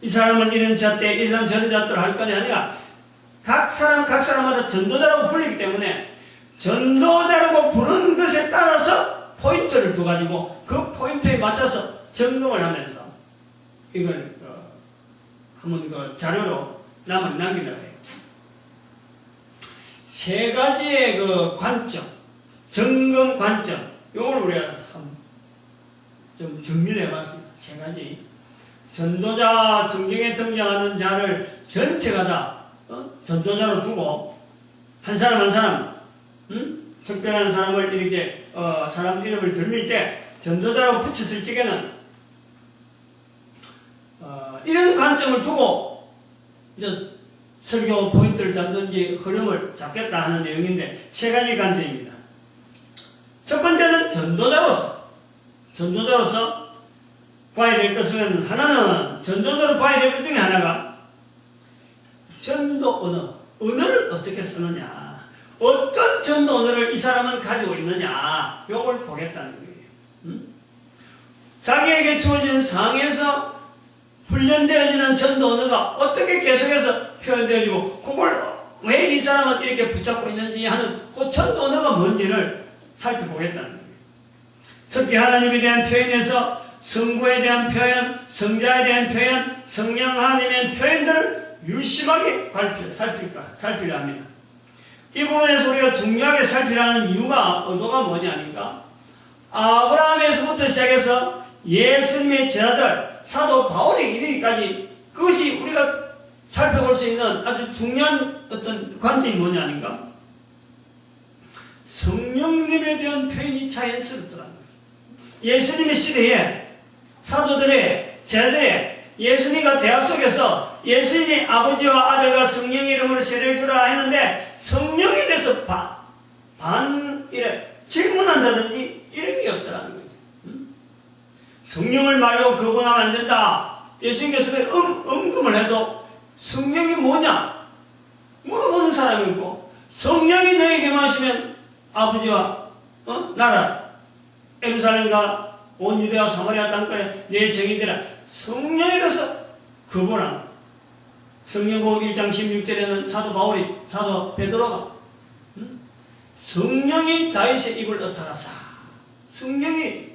이 사람은 이런 잣대, 이 사람 저런 잣대로 할 거냐 아니라 각 사람마다 전도자라고 불리기 때문에 전도자라고 부르는 것에 따라서 포인트를 두가지고 그 포인트에 맞춰서 점검을 하면서 이걸 한번 자료로 남기려고 해요. 세 가지의 관점, 점검 관점, 이걸 우리가 좀 정리를 해봤습니다. 세 가지. 전도자, 성경에 등장하는 자를 전체가 다 전도자로 두고 한 사람 특별한 사람을 이렇게 사람 이름을 들밀 때 전도자라고 붙였을 적에는 이런 관점을 두고 이제 설교 포인트를 잡든지 흐름을 잡겠다 하는 내용인데 세 가지 관점입니다. 첫 번째는 전도자로서 봐야 될 것은, 하나는 전도자로 봐야 될 것 중에 하나가 전도 언어, 언어를 어떻게 쓰느냐, 어떤 전도 언어를 이 사람은 가지고 있느냐, 요걸 보겠다는 거예요. 자기에게 주어진 상황에서 훈련되어지는 전도 언어가 어떻게 계속해서 표현되어지고, 그걸 왜 이 사람은 이렇게 붙잡고 있는지 하는 그 전도 언어가 뭔지를 살펴보겠다는 거예요. 특히 하나님에 대한 표현에서 성부에 대한 표현, 성자에 대한 표현, 성령 하나님에 대한 표현들을 유심하게 살피려 합니다. 이 부분에서 우리가 중요하게 살피라는 이유가, 의도가 뭐냐니까, 아브라함에서부터 시작해서 예수님의 제자들, 사도 바울에 이르기까지, 그것이 우리가 살펴볼 수 있는 아주 중요한 어떤 관점이 뭐냐니까, 성령님에 대한 표현이 자연스럽더라는 거예요. 예수님의 시대에 사도들의, 제자들의, 예수님과 대화 속에서 예수님이 아버지와 아들과 성령의 이름으로 세례를 주라 했는데, 성령에 대해서 질문한다든지 이런 게 없더라는 거죠. 성령을 말로 거부하면 안 된다. 예수님께서 언급을 해도 성령이 뭐냐 물어보는 사람이 있고, 성령이 너에게 마시면 아버지와 나라 예루살렘과 온 유대와 사마리아 땅까지 내 증인되라. 성령에 대해서 거부하라. 성령복음 1장 16절에는 사도 바울이, 사도 베드로가 성령이 다윗의 입을 ը터라사. 성령이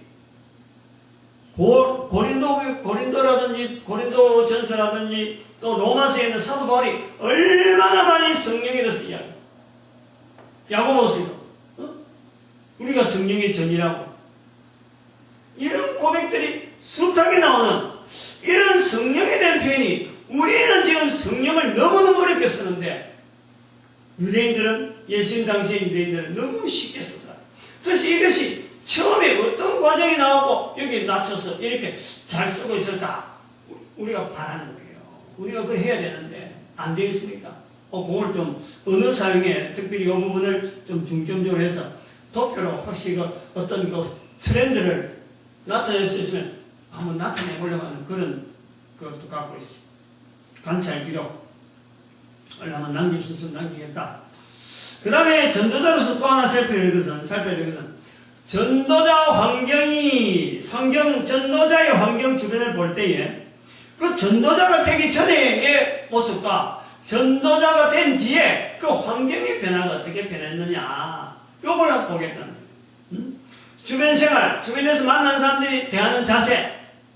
고린도라든지 고린도 전서라든지 또 로마서에 있는 사도 바울이 얼마나 많이 성령에 대해서 이야기해요. 야고보서도 우리가 성령의 전이라고, 이런 고백들이 숱하게 나오는 이런 성령에 대한 표현이, 우리는 지금 성령을 너무너무 어렵게 쓰는데, 유대인들은, 예수님 당시의 유대인들은 너무 쉽게 쓰더라. 도대체 이것이 처음에 어떤 과정이 나오고 여기 낮춰서 이렇게 잘 쓰고 있을까? 우리가 바라는 거예요. 우리가 그걸 해야 되는데 안 되겠습니까? 그걸 좀 언어 사용에 특별히 이 부분을 좀 중점적으로 해서 도표로 혹시 어떤 트렌드를 나타낼 수 있으면 한번 나타내 보려고 하는 그런 것도 갖고 있어요. 관찰 기록을 한번 남길 수 있으면 남기겠다. 그 다음에 전도자로서 또 하나 살펴야 될 것은 전도자 환경이, 전도자의 환경 주변을 볼 때에 그 전도자가 되기 전의 모습과 전도자가 된 뒤에 그 환경의 변화가 어떻게 변했느냐, 요걸 한번 보겠다는 거예요. 주변 생활, 주변에서 만난 사람들이 대하는 자세,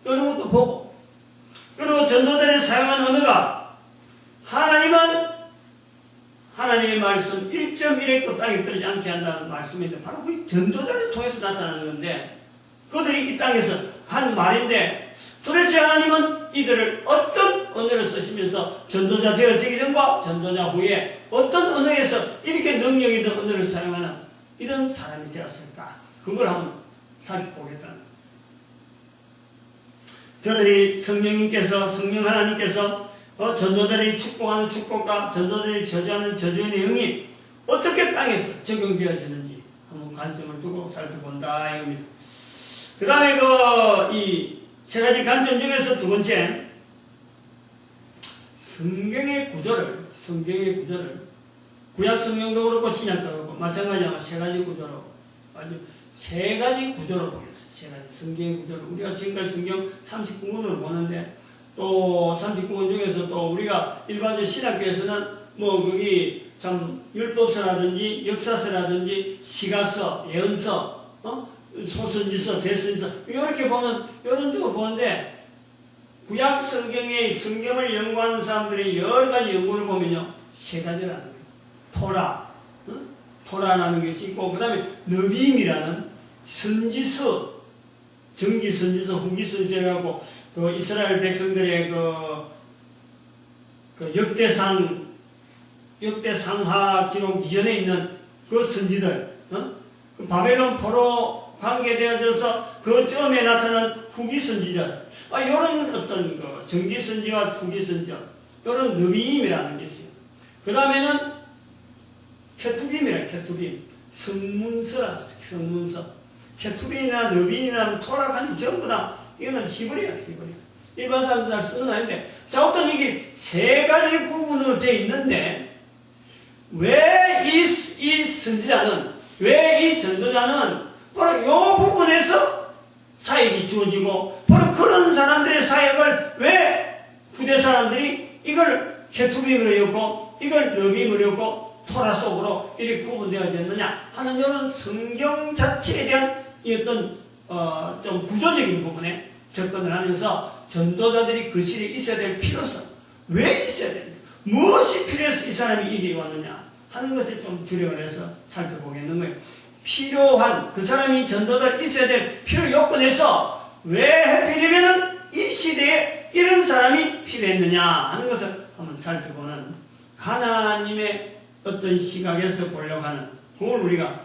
이런 것도 보고, 그리고 전도자들이 사용한 언어가 하나님의 말씀 1.1획도 땅에 떨어지지 않게 한다는 말씀인데, 바로 그 전도자를 통해서 나타나는 건데, 그들이 이 땅에서 한 말인데, 도대체 하나님은 이들을 어떤 언어를 쓰시면서 전도자 되어지기 전과 전도자 후에 어떤 언어에서 이렇게 능력 있는 언어를 사용하는 이런 사람이 되었을까? 그걸 한번 살펴보겠다는 거예요. 저들이 성령 하나님께서 전도자들이 축복하는 축복과 전도자들이 저주하는 저주의 내용이 어떻게 땅에서 적용되어지는지 한번 관점을 두고 살펴본다 이겁니다. 그 다음에 이 세 가지 관점 중에서 두 번째, 성경의 구조를 구약 성경도 그렇고 신약도 그렇고 마찬가지로 세 가지 구조로 보겠어요. 세 가지 성경의 구조를 우리가 지금까지 성경 39권으로 보는데, 또 39권 중에서 또 우리가 일반적 신학교에서는 거기 참 율법서라든지 역사서라든지 시가서, 예언서, 소선지서, 대선지서 이렇게 보는 이런 쪽을 보는데, 구약 성경을 연구하는 사람들이 여러 가지 연구를 보면요, 세 가지라는 거예요. 토라라는 것이 있고, 그 다음에 너비임이라는 선지서, 정기 선지서, 후기 선지서라고 그 이스라엘 백성들의 그 역대상하 기록 이전에 있는 그 선지들, 그 바벨론 포로 관계되어져서 그 처음에 나타난 후기 선지자, 이런 어떤 정기 선지와 후기 선지자, 이런 느비임이라는 게 있어요. 그 다음에는 케투빔, 성문서. 케투빔이나 느비임이나 토라카님 전부 다 이거는 히브리야, 히브리. 일반 사람들 잘 쓰는 거 아닌데. 자, 어떤 이게 세 가지 구분으로 되어 있는데, 왜 이 선지자는, 왜 이 전도자는 바로 이 부분에서 사역이 주어지고, 바로 그런 사람들의 사역을 왜 후대 사람들이 이걸 케투빔으로 였고, 이걸 너빔으로 였고, 토라 속으로 이렇게 구분되어졌느냐 하는 이런 성경 자체에 대한 이 어떤 좀 구조적인 부분에 접근을 하면서 전도자들이 그 시대에 있어야 될 필요성, 왜 있어야 되느냐, 무엇이 필요해서 이 사람이 이겨왔느냐 하는 것을 좀 주력을 해서 살펴보겠는 거예요. 필요한, 그 사람이 전도자가 있어야 될 필요 요건에서 왜 하필이면은 이 시대에 이런 사람이 필요했느냐 하는 것을 한번 살펴보는 하나님의 어떤 시각에서 보려고 하는, 그걸 우리가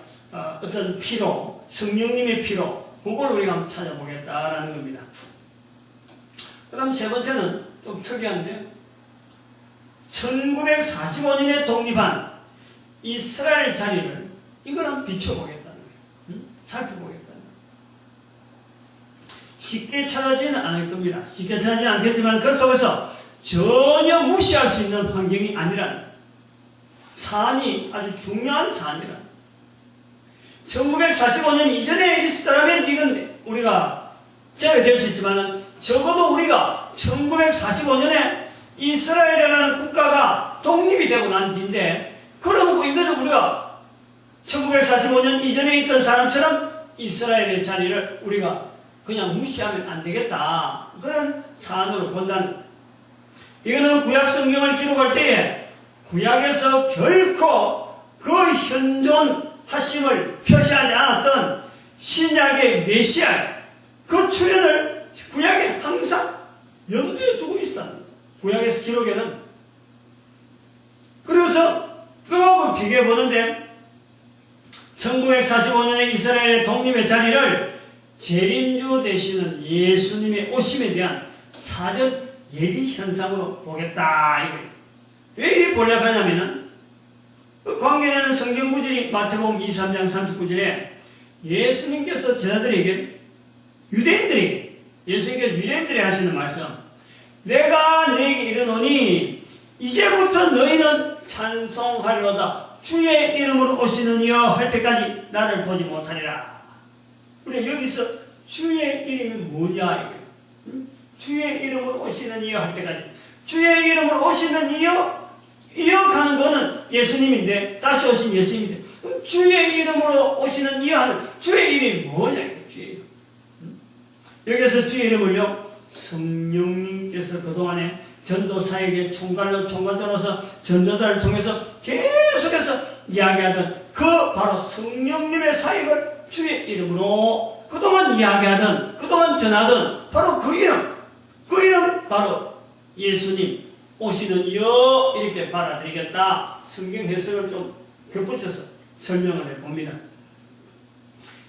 어떤 필요, 성령님의 필요, 그걸 우리가 한번 찾아보겠다라는 겁니다. 그 다음 세 번째는 좀 특이한데, 1945년에 독립한 이스라엘 자리를 이거는 비춰보겠다는 거예요. 살펴보겠다는 거예요. 쉽게 찾아지는 않을 겁니다. 쉽게 찾아지는 않겠지만 그렇다고 해서 전혀 무시할 수 있는 환경이 아니라는, 사안이 아주 중요한 사안이라. 1945년 이전에 있었다면 이건 우리가 제외될 수 있지만, 적어도 우리가 1945년에 이스라엘이라는 국가가 독립이 되고 난 뒤인데, 그런 거인데도 우리가 1945년 이전에 있던 사람처럼 이스라엘의 자리를 우리가 그냥 무시하면 안 되겠다, 그런 사안으로 본다는. 이거는 구약 성경을 기록할 때에 구약에서 결코 그 현존하심을 표시하지 않았던 신약의 메시아, 그 출현을 구약에 항상 염두에 두고 있었다. 구약에서 기록에는. 그래서 그거하고 비교해 보는데, 1945년에 이스라엘의 독립의 자리를 재림주 되시는 예수님의 오심에 대한 사전 예비 현상으로 보겠다 이거예요. 왜 이렇게 보려고 하냐면은, 그 관계되는 성경 구절이 마태복음 23장 39절에 예수님께서 제자들에게, 유대인들에게, 예수님께서 유대인들에게 하시는 말씀, 내가 너에게 이르노니 이제부터 너희는 찬송하리로다 주의 이름으로 오시는 이여 할 때까지 나를 보지 못하리라. 우리 여기서 주의 이름이 뭐냐 이거예요. 주의 이름으로 오시는 이여 할 때까지, 주의 이름으로 오시는 이여, 이어가는 거는 예수님인데, 다시 오신 예수님인데, 주의 이름으로 오시는 이여 하는 주의 이름이 뭐냐 이거예요. 주의 이름. 여기서 주의 이름을요, 성령님께서 그동안에 전도사에게 총괄로서 전도자를 통해서 계속해서 이야기하던 그 바로 성령님의 사역을 주의 이름으로 그동안 이야기하던, 그동안 전하던 바로 그 이름, 바로 예수님 오시는 이여 이렇게 받아들이겠다. 성경 해석을 좀 겹붙여서 설명을 해봅니다.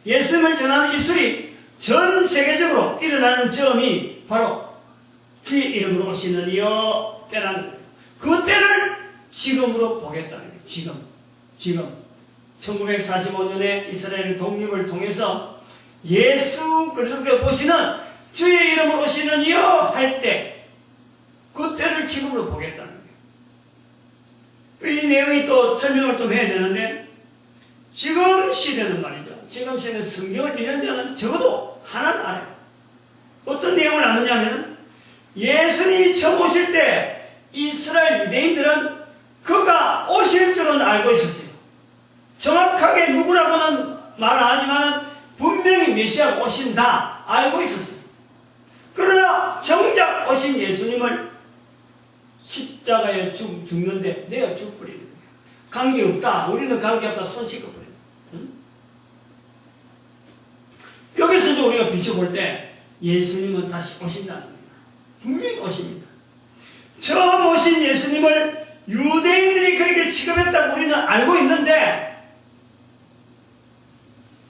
예수님을 전하는 입술이 전 세계적으로 일어나는 점이 바로 주의 이름으로 오시는 이여 때라는 거예요. 그 때를 지금으로 보겠다는 거예요. 지금 1945년에 이스라엘 독립을 통해서 예수 그리스도께 보시는 주의 이름으로 오시는 이여 할 때, 그 때를 지금으로 보겠다는 거예요. 이 내용이 또 설명을 좀 해야 되는데, 지금 시대는 말이죠. 지금 시대는 성경을 읽는 자는 적어도 하나는 알아요. 어떤 내용을 아느냐면, 예수님이 처음 오실 때 이스라엘 유대인들은 그가 오실 줄은 알고 있었어요. 정확하게 누구라고는 말 안 하지만 분명히 메시아가 오신다 알고 있었어요. 그러나 정작 오신 예수님을 십자가에 죽는데 내가 죽어버리는 거예요. 관계없다, 우리는 관계없다, 손 씻어버려요. 응? 여기서도 우리가 비춰볼 때 예수님은 다시 오신다는 거예요. 분명히 오십니다. 처음 오신 예수님을 유대인들이 그렇게 취급했다고 우리는 알고 있는데,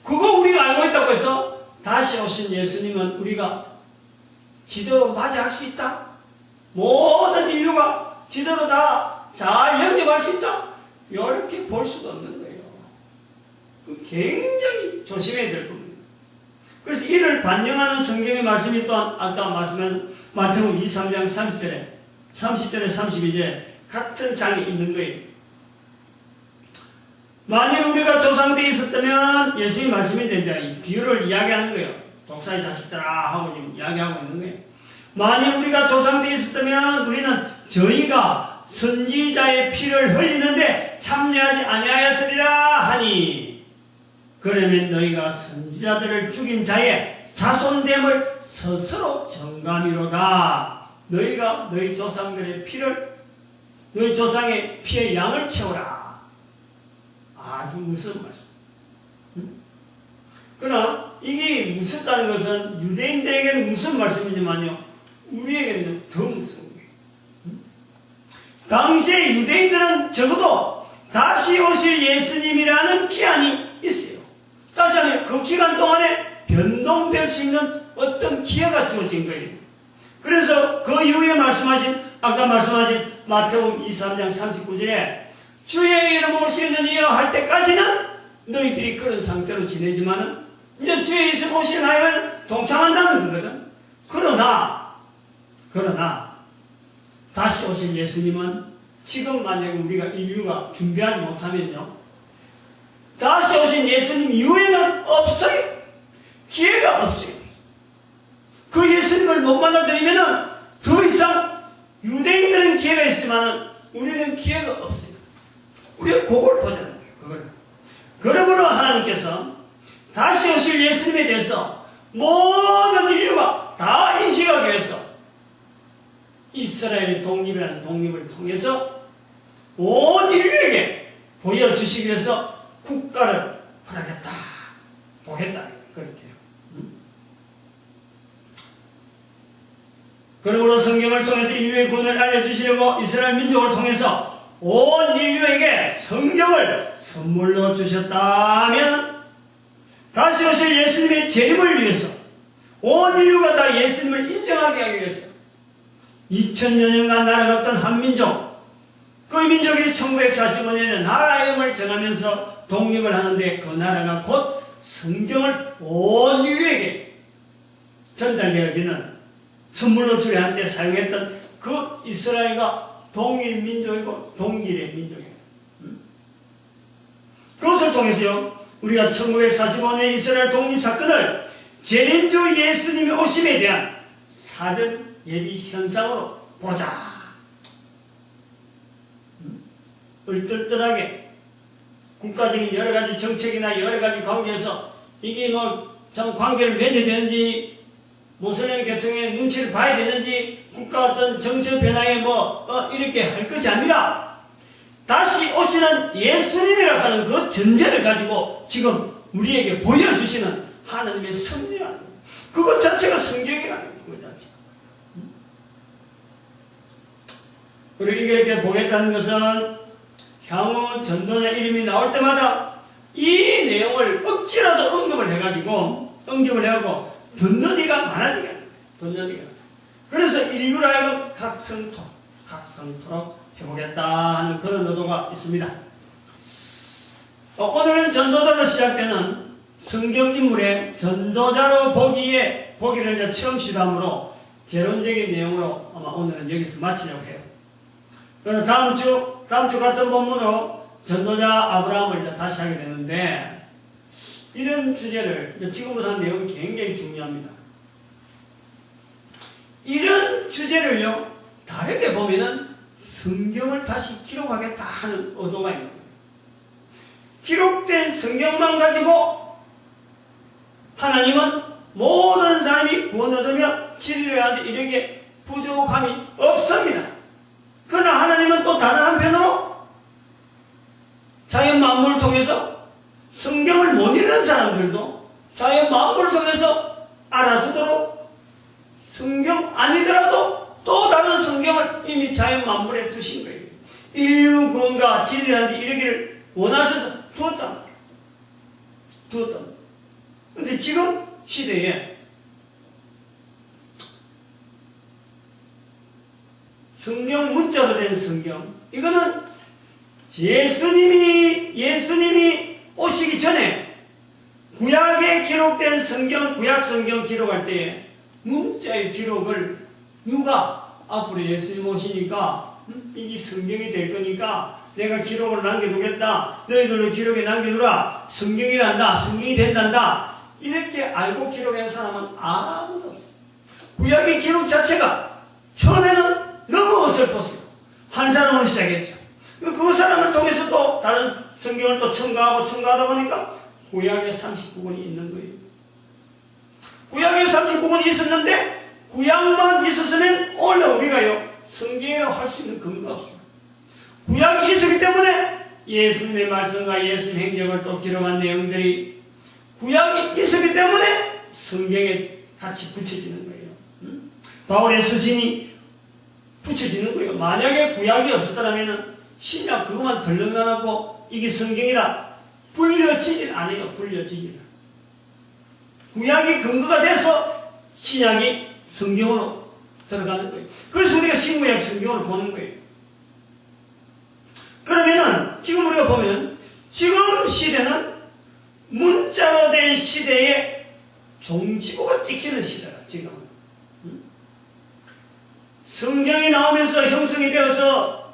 그거 우리가 알고 있다고 해서 다시 오신 예수님은 우리가 지도로 맞이할 수 있다? 모든 인류가 지도로 다 잘 영접할 수 있다? 이렇게 볼 수가 없는 거예요. 굉장히 조심해야 될 겁니다. 그래서 이를 반영하는 성경의 말씀이 또한 아까 말씀한 마태복음 23장 30절에 32절에 같은 장에 있는 거예요. 만일 우리가 조상되어 있었다면 예수님이 말씀이 된자 비유를 이야기하는 거예요. 독사의 자식들아 하고 지금 이야기하고 있는 거예요. 만일 우리가 조상되어 있었다면 우리는 저희가 선지자의 피를 흘리는데 참여하지 아니하였으리라 하니 그러면 너희가 선지자들을 죽인 자의 자손됨을 스스로 정감이로다. 너희가 너희 조상들의 피를 너희 조상의 피의 양을 채우라. 아주 무서운 말씀. 그러나 이게 무섭다는 것은 유대인들에게는 무슨 말씀이지만요 우리에게는 더 무서운 거예요. 당시에 유대인들은 적어도 다시 오실 예수님이라는 기한이 있어요. 다시 하면 그 기간 동안에 변동될 수 있는 어떤 기회가 주어진 거예요. 그래서 그 이후에 아까 말씀하신 마태복음 23장 39절에 주의 이름 오시는 이여 할 때까지는 너희들이 그런 상태로 지내지만은 이제 주의 이름 오시는 하여는 동참한다는 거거든. 그러나 다시 오실 예수님은 지금 만약에 우리가 인류가 준비하지 못하면요 다시 오신 예수님 이후에는 없어요. 기회가 없어요. 그 예수님을 못 만나드리면은 더 이상 유대인들은 기회가 있지만 우리는 기회가 없어요. 우리가 그걸 보자는 거예요. 그러므로 하나님께서 다시 오실 예수님에 대해서 모든 인류가 다 인식하기 위해서 이스라엘의 독립을 통해서 온 인류에게 보여주시기 위해서 국가를 허락했다. 보겠다. 그렇게요. 그러므로 성경을 통해서 인류의 구원을 알려주시려고 이스라엘 민족을 통해서 온 인류에게 성경을 선물로 주셨다면 다시 오실 예수님의 재림을 위해서 온 인류가 다 예수님을 인정하게 하기 위해서 2000년간 날아갔던 한민족 그 민족이 1945년에 나라 이름을 정하면서 독립을 하는데 그 나라가 곧 성경을 온 인류에게 전달되어지는 선물로 주려 할 때 사용했던 그 이스라엘과 동일 민족이고 동일의 민족이에요. 그것을 통해서요 우리가 1945년 이스라엘 독립 사건을 재림주 예수님의 오심에 대한 사전 예비 현상으로 보자. 얼떨떨하게 국가적인 여러가지 정책이나 여러가지 관계에서 이게 참 관계를 맺어야 되는지 모슬렘 계통의 눈치를 봐야 되는지 국가 어떤 정세 변화에 이렇게 할 것이 아니라 다시 오시는 예수님이라 하는 그 전제를 가지고 지금 우리에게 보여주시는 하나님의 섭리라는 그것 자체가 성경이라는 것 자체가. 그리고 이렇게 보겠다는 것은 향후 전도자 이름이 나올 때마다 이 내용을 억지라도 언급을 해가지고 듣는 이가 많아지게 합니다. 듣는 이가. 그래서 인류를 하여금 각성토록 해보겠다 하는 그런 의도가 있습니다. 오늘은 전도자로 시작되는 성경인물의 전도자로 보기를 이제 처음 시도함으로 개론적인 내용으로 아마 오늘은 여기서 마치려고 해요. 그래서 다음 주 같은 본문으로 전도자 아브라함을 이제 다시 하게 되는데 이런 주제를 이제 지금부터 하는 내용이 굉장히 중요합니다. 이런 주제를요 다르게 보면은 성경을 다시 기록하겠다 하는 의도가 있는 거예요. 기록된 성경만 가지고 하나님은 모든 사람이 구원 얻으며 진리를 하는데 이렇게 부족함이 없습니다. 그러나 하나님은 또 다른 한편으로 자연 만물을 통해서 성경을 못 읽는 사람들도 자연 만물을 통해서 알아주도록 성경 아니더라도 또 다른 성경을 이미 자연 만물에 두신 거예요. 인류 구원과 진리하는데 이러기를 원하셔서 두었단 말이에요. 그런데 지금 시대에 성경 문자로 된 성경 이거는 예수님이 오시기 전에 구약에 기록 기록된 성경, 구약 성경 기록할 때에 문자의 기록을 누가 앞으로 예수님 오시니까 이게 성경이 될 거니까 내가 기록을 남겨두겠다. 너희들도 기록에 남겨두라. 성경이란다. 성경이 된단다. 이렇게 알고 기록한 사람은 아무도 없어요. 구약의 기록 자체가 처음에는 너무 어설펐어요. 한 사람으로 시작했죠. 그 사람을 통해서 또 다른 성경을 또 첨가하다 보니까 구약에 39권이 있는 거예요. 구약에 39권이 있었는데 구약만 있었으면 원래 우리가요 성경이라고 할 수 있는 근거가 없습니다. 구약이 있었기 때문에 예수님의 말씀과 예수님 행적을 또 기록한 내용들이 구약이 있었기 때문에 성경에 같이 붙여지는 거예요. 바울의 서신이 붙여지는 거예요. 만약에 구약이 없었다면 신약 그것만 덜렁나고 이게 성경이라 불려지질 않아요. 불려지질. 구약이 근거가 돼서 신약이 성경으로 들어가는 거예요. 그래서 우리가 신구약 성경을 보는 거예요. 그러면은 지금 우리가 보면 지금 시대는 문자로 된 시대에 종지부가 찍히는 시대라. 지금 성경이 나오면서 형성이 되어서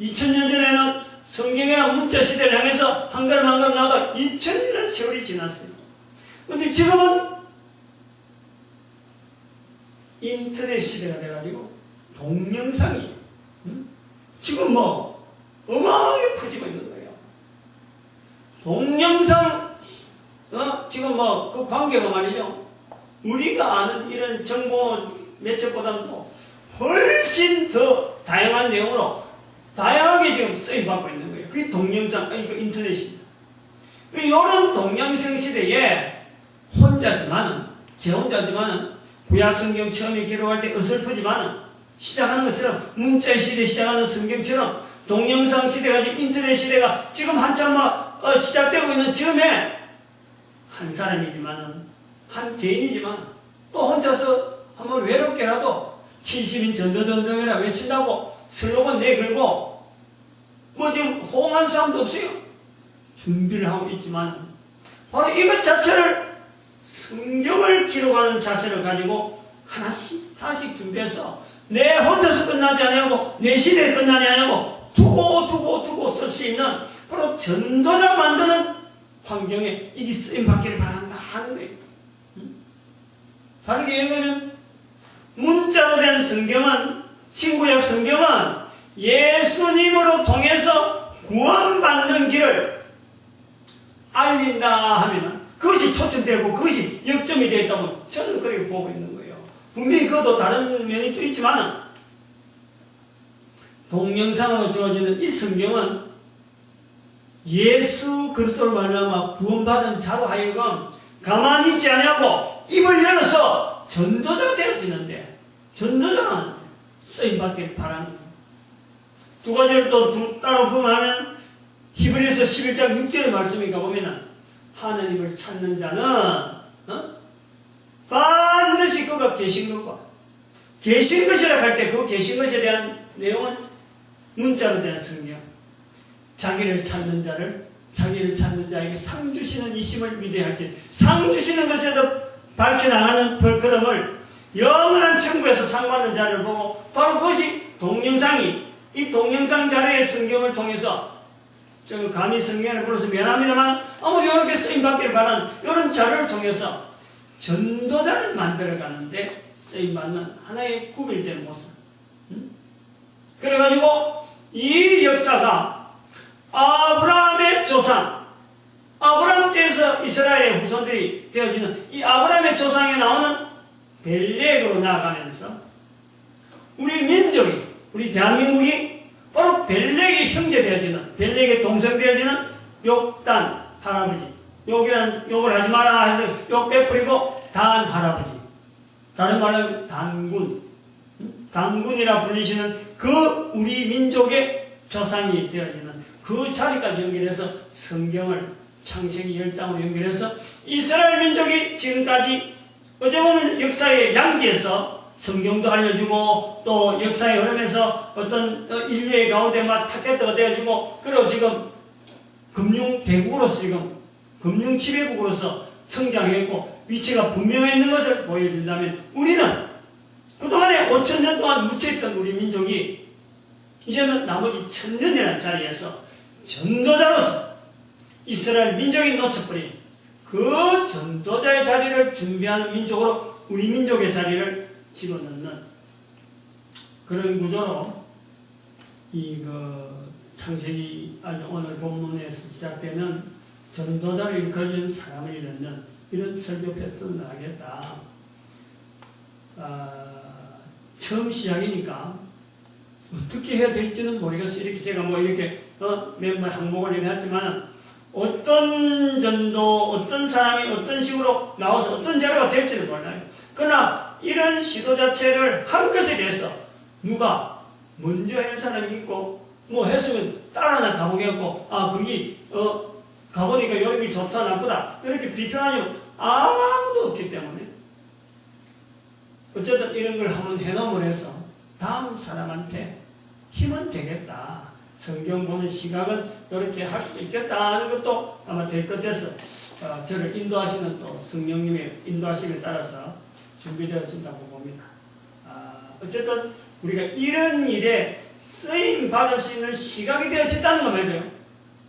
2000년 전에는 성경이나 문자 시대를 향해서 한 걸음 한 걸음 나가 2000년의 세월이 지났어요. 근데 지금은 인터넷 시대가 돼가지고 동영상이 지금 뭐 어마어마하게 퍼지고 있는 거예요. 동영상 지금 뭐 그 관계가 말이죠. 우리가 아는 이런 정보 매체보다도 훨씬 더 다양한 내용으로 다양하게 지금 쓰임받고 있는 거예요. 그게 동영상, 그 인터넷입니다. 이런 동영상 시대에 제 혼자지만은 구약성경 처음에 기록할 때 어설프지만은 시작하는 것처럼 문자 시대 시작하는 성경처럼 동영상 시대가 지금 인터넷 시대가 지금 한참 시작되고 있는 즈음에 한 사람이지만은 한 개인이지만 또 혼자서 한번 외롭게라도 70인 전도전도회라 외친다고 슬로건 내걸고 뭐 지금 호응하는 사람도 없어요. 준비를 하고 있지만 바로 이것 자체를 성경을 기록하는 자세를 가지고 하나씩 준비해서 내 혼자서 끝나지 않냐고 내 시대에 끝나지 않냐고 두고 쓸 수 있는 바로 전도자 만드는 환경에 이게 쓰임받기를 바란다 하는 거예요. 다르게 얘기하면 문자로 된 성경은 신구약 성경은 예수님으로 통해서 구원받는 길을 알린다 하면 그것이 초점되고 그것이 역점이 되어 있다면 저는 그렇게 보고 있는 거예요. 분명히 그것도 다른 면이 또 있지만 동영상으로 주어지는 이 성경은 예수 그리스도로 말미암아 구원받은 자로 하여금 가만히 있지 않냐고 입을 열어서 전도자가 되어지는데 전도자는 쓰임받길 바라는 거예요. 두 가지를 또 따로 구분하면 히브리서 11장 6절의 말씀에 가보면 하나님을 찾는 자는 반드시 그가 계신 것과 계신 것이라 할 때 그 계신 것에 대한 내용은 문자로 된 성경. 자기를 찾는 자에게 상 주시는 이심을 믿어야 할지 상 주시는 것에서 밝혀나가는 벌크럼을 영원한 천국에서 상 받는 자를 보고 바로 그것이 동영상이 이 동영상 자료의 성경을 통해서 저 감히 성경을 불러서 미안합니다만 아무리 이렇게 쓰임받기를 바라는 이런 자료를 통해서 전도자를 만들어가는데 쓰임받는 하나의 구별된 모습. 그래가지고 이 역사가 아브라함의 조상, 아브라함 때에서 이스라엘의 후손들이 되어지는 이 아브라함의 조상에 나오는 벨렉으로 나아가면서 우리 민족이, 우리 대한민국이 바로 벨렉의 형제 되어지는, 벨렉의 동생 되어지는 욕단 할아버지. 욕을 하지 마라 해서 욕 베풀이고 단 할아버지. 다른 말로 단군이라 불리시는 그 우리 민족의 조상이 되어지는 그 자리까지 연결해서 성경을 창세기 10장으로 연결해서 이스라엘 민족이 지금까지 어제 보면 역사의 양지에서 성경도 알려주고 또 역사의 흐름에서 어떤 인류의 가운데 막 타겟트가 되어지고 그리고 지금 금융대국으로서 지금 금융지배국으로서 성장했고 위치가 분명해 있는 것을 보여준다면 우리는 그동안에 5,000년 동안 묻혀있던 우리 민족이 이제는 나머지 1,000년이라는 자리에서 전도자로서 이스라엘 민족이 놓쳐버린 그 전도자의 자리를 준비하는 민족으로 우리 민족의 자리를 집어넣는 그런 구조로 창세기 오늘 본문에서 시작되는 전도자를 일컬어주는 사람을 이루는 이런 설교 패턴을 하겠다. 처음 시작이니까 어떻게 해야 될지는 모르겠어요. 이렇게 제가 이렇게 멤버 항목을 해놨지만 어떤 전도, 어떤 사람이 어떤 식으로 나와서 어떤 자료가 될지는 몰라요. 그러나 이런 시도 자체를 한 것에 대해서 누가 먼저 한 사람이 있고 했으면 따라나 가보겠고 거기 가보니까 여기 좋다 나쁘다 이렇게 비판하면 아무도 없기 때문에 어쨌든 이런 걸 한번 해놓음을 해서 다음 사람한테 힘은 되겠다. 성경 보는 시각은 이렇게 할 수도 있겠다 하는 것도 아마 될 것 같아서 저를 인도하시는 또 성령님의 인도하심에 따라서 준비되어진다고 봅니다. 어쨌든 우리가 이런 일에 쓰임 받을 수 있는 시각이 되어졌다는 거 말이에요.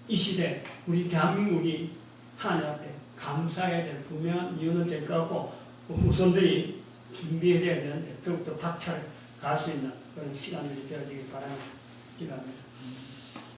이 시대 우리 대한민국이 하나님 앞에 감사해야 될 분명한 이유는 될 것 같고 후손들이 준비해야 되는데 더욱더 박차를 갈 수 있는 그런 시간이 되어지길 바랍니다. 기도합니다.